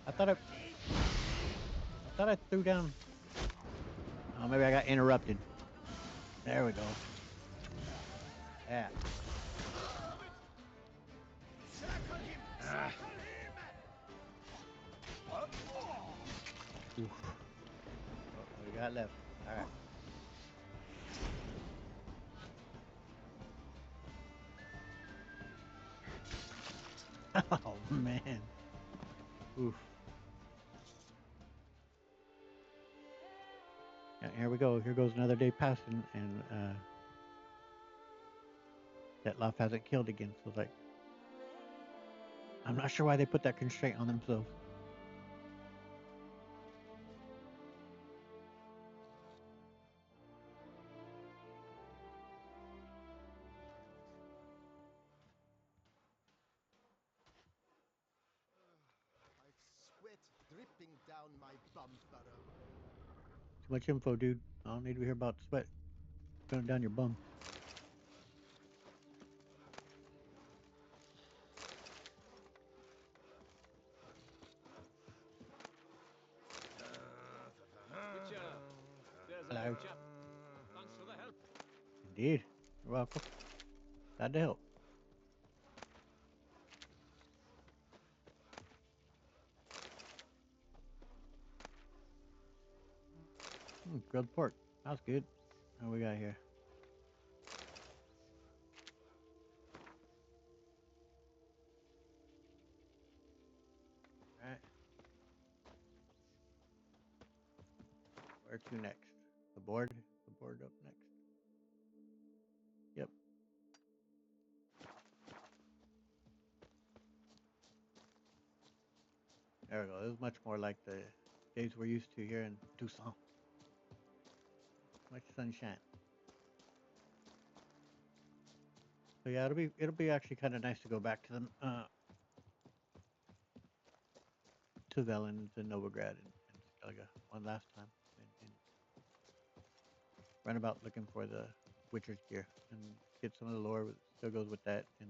I thought I threw down. Oh, maybe I got interrupted. There we go. Yeah. Ah. Oof. What we got left? All right. Oh man. Oof. Yeah, here we go. Here goes another day passing, and that Laf hasn't killed again. So it's like, I'm not sure why they put that constraint on themselves. I've sweat dripping down my bum furrow. Too much info, dude. I don't need to hear about sweat going down your bum. Witcher, there's a Hello. new chap. Thanks for the help. Indeed. You're welcome. Glad to help. Grilled pork. That's good. What we got here? Alright. Where to next? The board? The board up next. Yep. There we go. This is much more like the days we're used to here in Tucson. Much sunshine. So yeah, it'll be actually kind of nice to go back to them to Velens and Novigrad and Skellige one last time and run about looking for the Witcher's gear and get some of the lore that still goes with that. And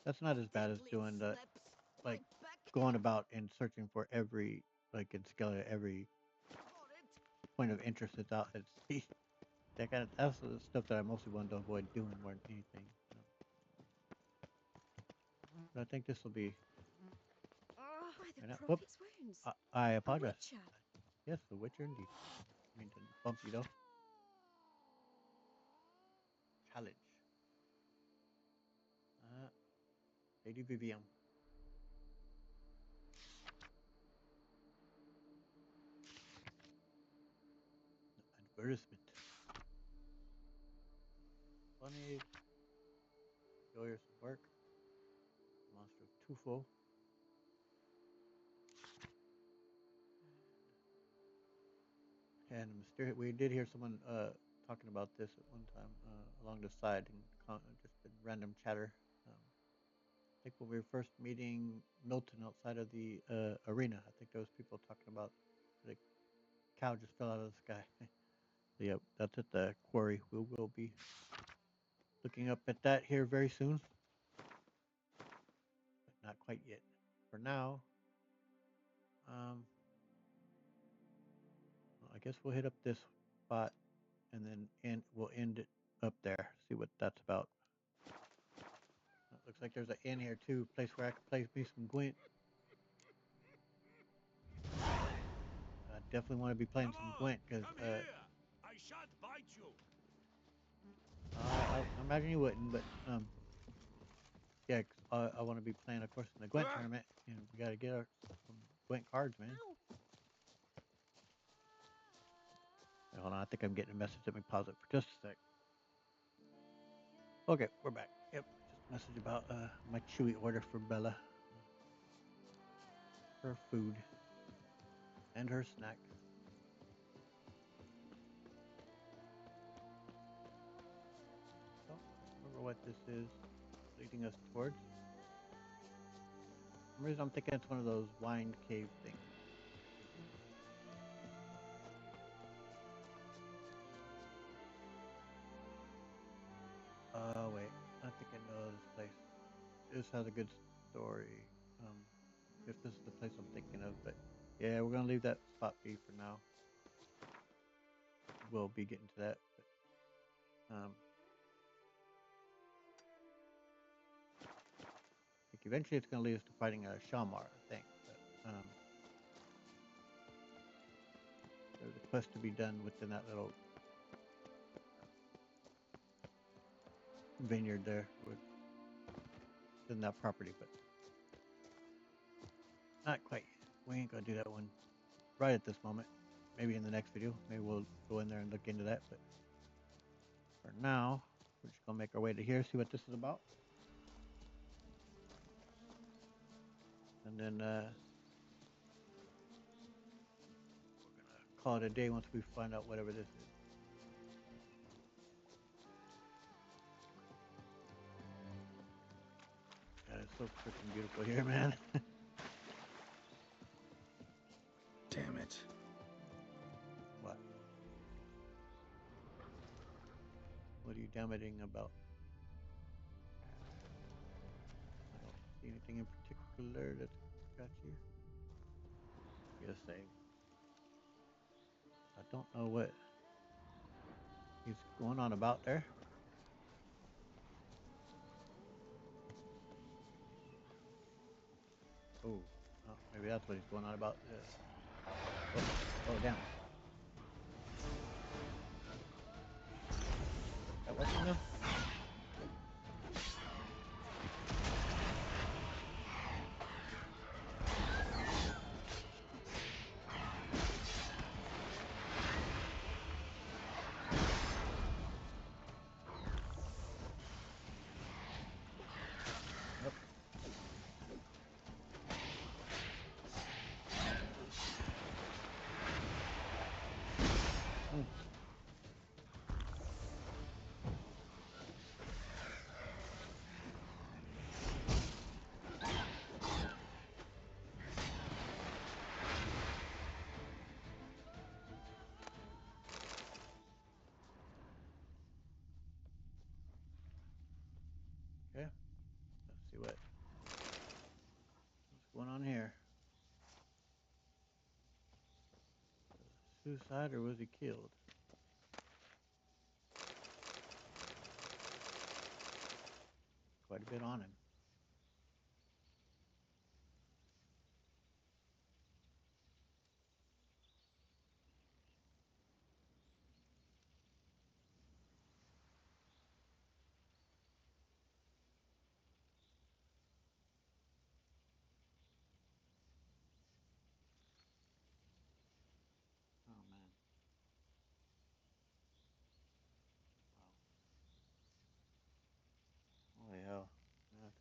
that's not as bad as doing the like going about and searching for every like in Skellige every point of interest that's out at sea. That's the stuff that I mostly wanted to avoid doing more than anything. But I think this will be. Why the And whoop! prophet's wounds? I A apologize. witcher. Yes, the Witcher indeed. I mean to bump you though. Challenge. Lady Vivian. Advertisement. Funny. Show your some work. Monster of Tufo. And mysterious. We did hear someone talking about this at one time along the side and just in random chatter. I think when we were first meeting Milton outside of the arena, I think there was people talking about the cow just fell out of the sky. Yep, that's at the quarry. We will be looking up at that here very soon, but not quite yet. For now, well, I guess we'll hit up this spot and then we'll end it up there. See what that's about. Looks like there's an inn here too, place where I could play me some Gwent. I definitely want to be playing some Gwent because Come here. I shan't bite you. I imagine you wouldn't, but yeah, 'cause I want to be playing, of course, in the Gwent tournament, and we got to get some Gwent cards, man. Wait, hold on, I think I'm getting a message. Let me pause it for just a sec. Okay, we're back. Yep, just a message about my Chewy order for Bella, her food, and her snacks. Don't remember what this is leading us towards. For some reason, I'm thinking it's one of those wine cave things. Wait, I think I know this place. This has a good story. Um, if this is the place I'm thinking of, but yeah, we're gonna leave that spot be for now. We'll be getting to that, but I think eventually it's gonna lead us to fighting a Shamar, I think. But there's a quest to be done within that little vineyard there within that property, but not quite. We ain't gonna do that one right at this moment. Maybe in the next video. Maybe we'll go in there and look into that. But for now, we're just gonna make our way to here, see what this is about. And then we're gonna call it a day once we find out whatever this is. God, it's so freaking beautiful here, man. Damn it. What? What are you damaging about? I don't see anything in particular that's got you. Just saying. I don't know what he's going on about there. Oh, maybe that's what he's going on about. Oh, damn. That working now? Yep. Mm. Okay. Let's see what's going on here. Suicide or was he killed? Quite a bit on him. Oh man. Wow. Holy hell. That's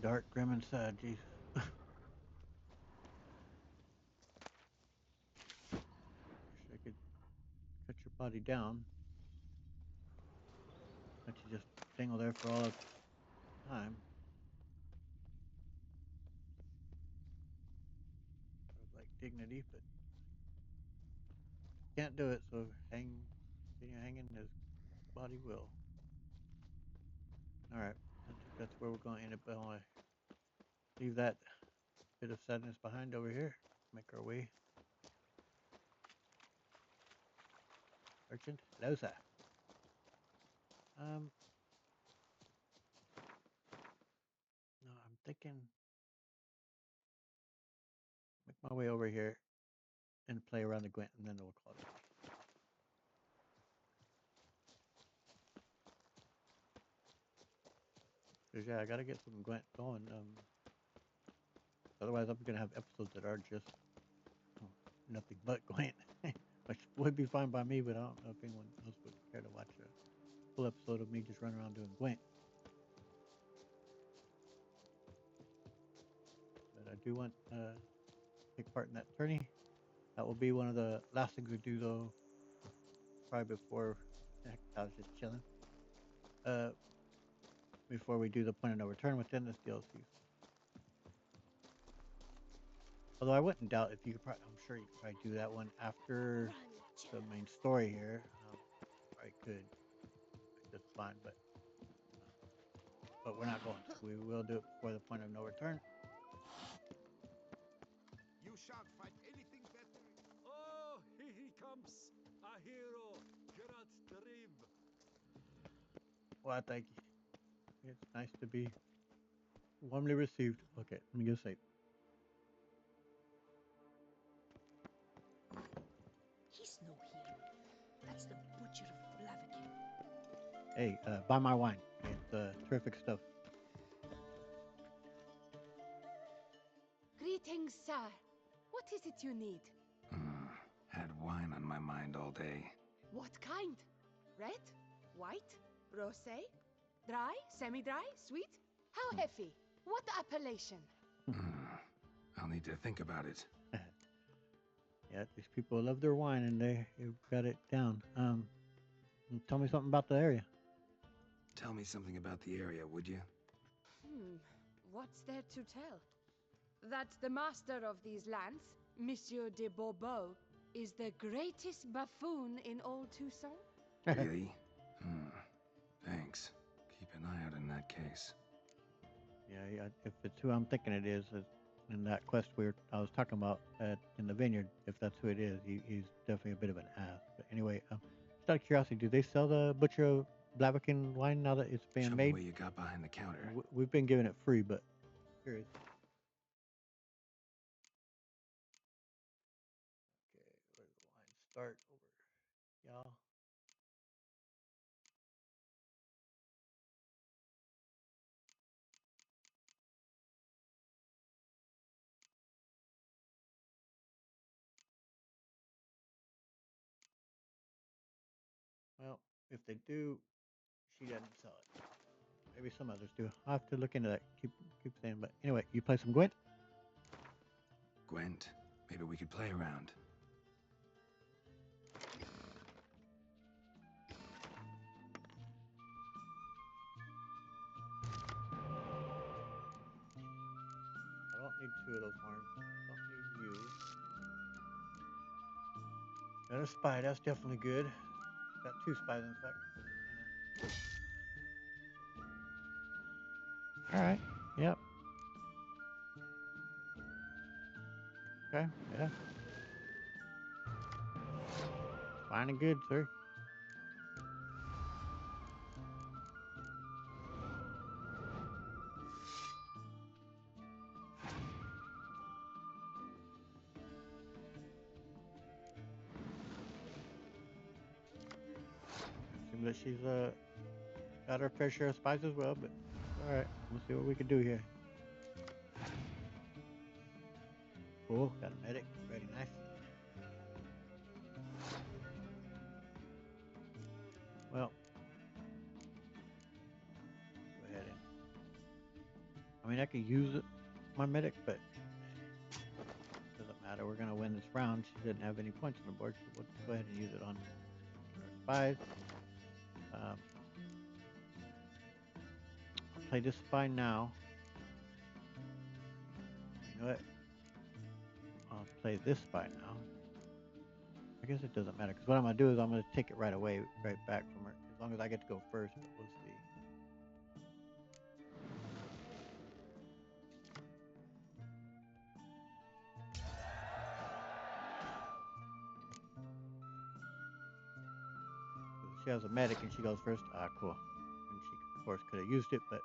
dark, grim inside, jeez. Wish I could cut your body down. Let you just dangle there for all the time. Sort of like dignity, but can't do it, so continue hanging his body will. Alright. I think that's where we're gonna end up. I wanna leave that bit of sadness behind over here. Make our way. Merchant, hello sir. No, I'm thinking make my way over here and play around the Gwent, and then we'll call it. Cause yeah, I gotta get some Gwent going. Otherwise I'm gonna have episodes that are just nothing but Gwent, which would be fine by me, but I don't know if anyone else would care to watch a full episode of me just running around doing Gwent. But I do want to take part in that tourney. That will be one of the last things we do, though. Probably before I was just chilling. Before we do the point of no return within this DLC. Although I wouldn't doubt if you could. I'm sure you could probably do that one after the main story here. I could just fine, but we're not going to. We will do it before the point of no return. You shan't find anything better. Oh, here he comes, a hero, Geralt the Rib. Well, thank you. It's nice to be warmly received. Okay, let me just say. He's no hero. That's the butcher of Blaviken. Hey, buy my wine. It's terrific stuff. Greetings, sir. What is it you need? Had wine on my mind all day. What kind? Red? White? Rosé? Dry? Semi-dry? Sweet? How heavy? What appellation? I'll need to think about it. Yeah, these people love their wine and they've got it down. Tell me something about the area. Tell me something about the area, would you? What's there to tell? That the master of these lands, Monsieur de Bourbeau, is the greatest buffoon in all Toussaint? Really? Thanks. Keep an eye out in that case. Yeah, if it's who I'm thinking it is in that quest I was talking about in the vineyard, if that's who it is, he's definitely a bit of an ass. But anyway, just out of curiosity, do they sell the Butcher of Blaviken wine now that it's being Show made? me what you got behind the counter. We've been giving it free, but curious. Okay, where does the wine start? Over, y'all. Well, if they do, she doesn't sell it. Maybe some others do. I'll have to look into that. Keep saying, but anyway, you play some Gwent? Gwent, maybe we could play around. I don't need 2 of those horns. Don't need you. Got a spy. That's definitely good. Got 2 spies, in fact. All right. Yep. Okay. Yeah. Fine and good, sir. Seems that she's got her fair share of spies as well, but all right. We'll see what we can do here. Cool. Got a medic. Very nice. Well, go ahead and. I mean, I could use my medic, but doesn't matter. We're gonna win this round. She didn't have any points on the board, so we'll just go ahead and use it on our spies. I'll play this spy now. You know what? I'll play this spy now. I guess it doesn't matter because what I'm gonna do is I'm gonna take it right away, right back from her. As long as I get to go first, but we'll see. She has a medic and she goes first. Ah, cool. And she, of course, could have used it, but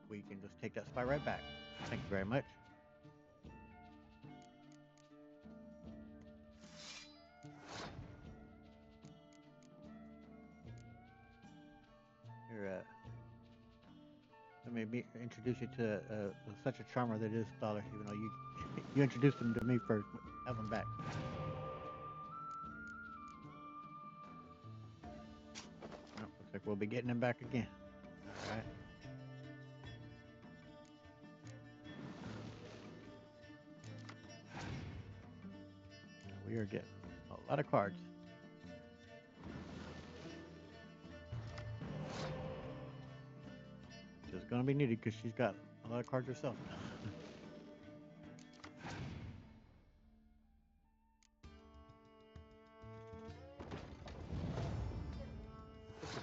we can just take that spy right back. Thank you very much. Here, let me introduce you to such a charmer that is Thaler, even though you you introduced him to me first. But have him back. Oh, looks like we'll be getting him back again. All right. We are getting a lot of cards. Which is going to be needed because she's got a lot of cards herself now.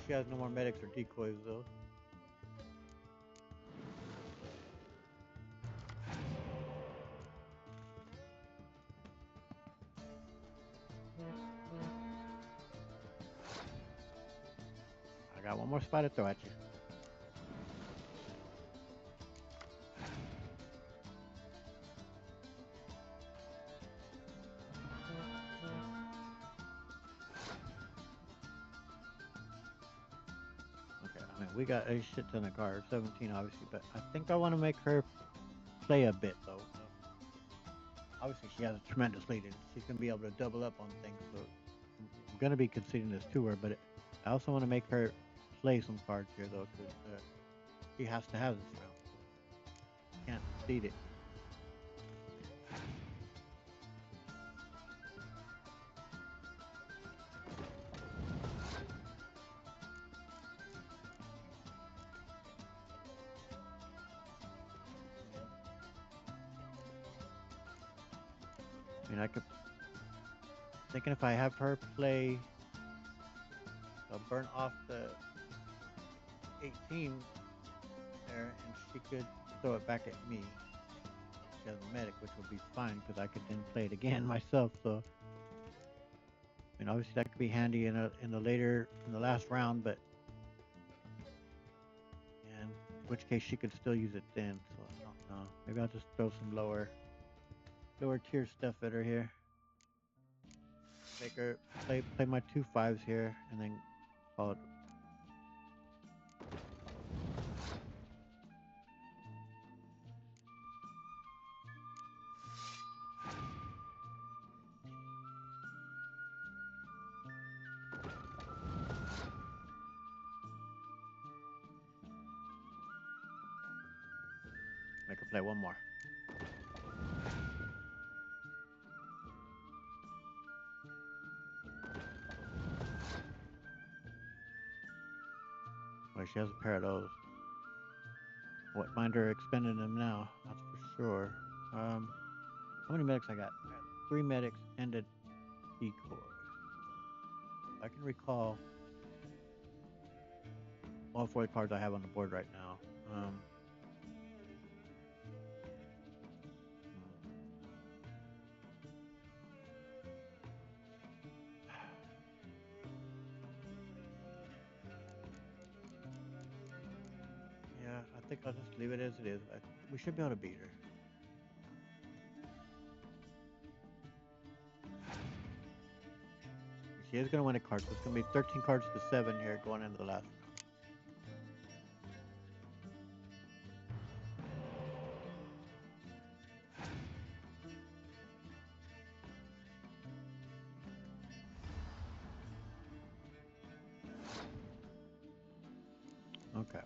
She has no more medics or decoys though. I got one more spot to throw at you. Okay, I mean, we got a shit ton of cards, 17 obviously, but I think I want to make her play a bit though. Obviously, she has a tremendous lead and she's going to be able to double up on things, so I'm going to be conceding this to her, but I also want to make her play some cards here though, because she has to have this round. succeed it. I mean, I could thinking if I have her play, I'll burn off the 18 there, and she could throw it back at me. She has a medic, which would be fine because I could then play it again myself. So, I mean, obviously that could be handy in the last round, but in which case she could still use it then. So I don't know. Maybe I'll just throw some lower tier stuff at her here. Make her play my 2 5s here, and then call it. Make her play one more. Well, she has a pair of those. What mind her expending them now? That's for sure. How many medics I got? I got 3 medics and a decoy. I can recall all 4 cards I have on the board right now. Yeah, I think I'll just leave it as it is. We should be able to beat her. She is going to win a card, so it's going to be 13 cards to 7 here going into the last round. Okay.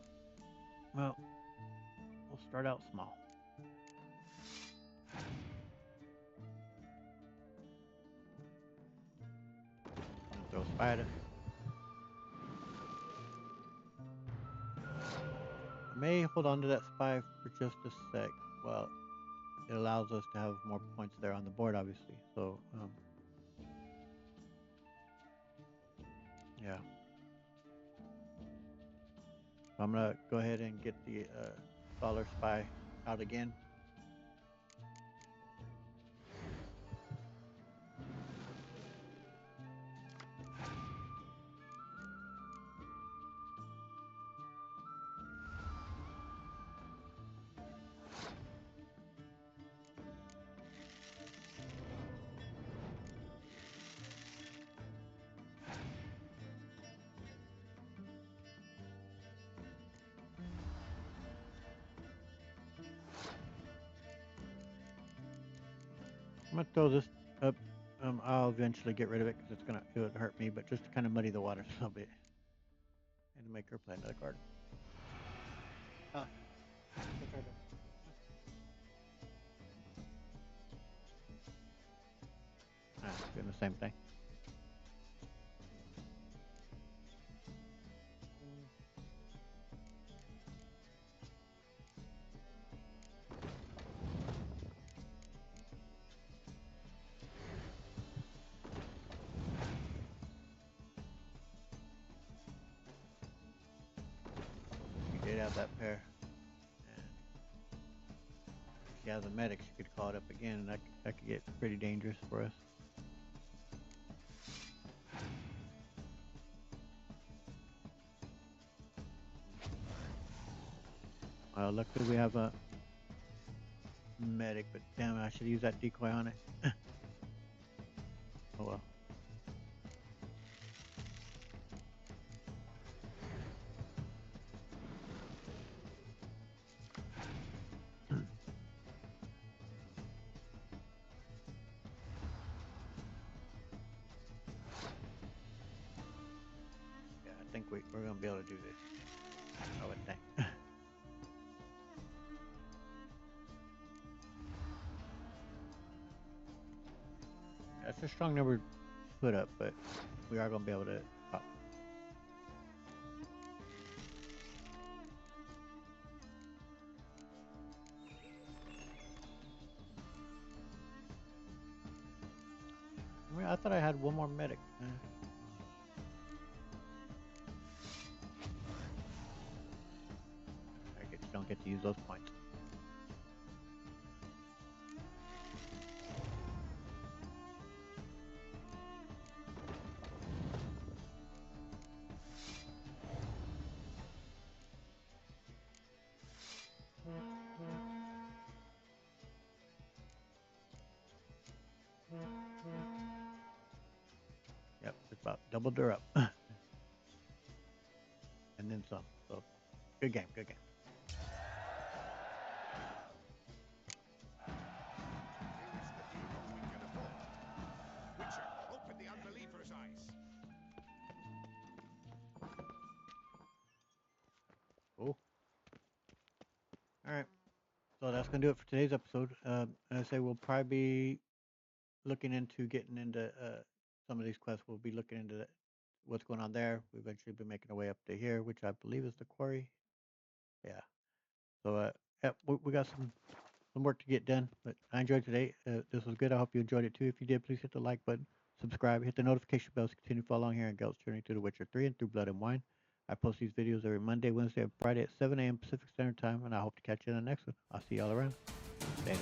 Well, we'll start out small. And throw a spider. I may hold on to that spy for just a sec. Well, it allows us to have more points there on the board, obviously. So, yeah. I'm going to go ahead and get the Scholar Spy out again. I'm going to throw this up. I'll eventually get rid of it because it would hurt me, but just to kind of muddy the waters a little bit. And to make her play another card. Oh. Doing the same thing. She did have that pair. And if she has a medic, she could call it up again, and that could get pretty dangerous for us. Luckily we have a medic, but damn it, I should use that decoy on it. Oh well. Yeah, I think we're gonna be able to do this. I would think. That's a strong number to put up, but we are gonna be able to top. I mean, I thought I had one more medic. Don't get to use those points. Yep, it's about doubled her up. And then some. So, good game, good game. Witcher, open the unbeliever's eyes. Cool. All right. So that's gonna do it for today's episode. I say we'll probably be looking into getting into some of these quests. We'll be looking into what's going on there. We eventually be making our way up to here, which I believe is the quarry. Yeah. So yeah, we got some work to get done, but I enjoyed today. This was good. I hope you enjoyed it too. If you did, please hit the like button, subscribe, hit the notification bell to continue following here on Gal's Journey through The Witcher 3 and through Blood and Wine. I post these videos every Monday, Wednesday, and Friday at 7 a.m. Pacific Standard Time, and I hope to catch you in the next one. I'll see y'all around. Later.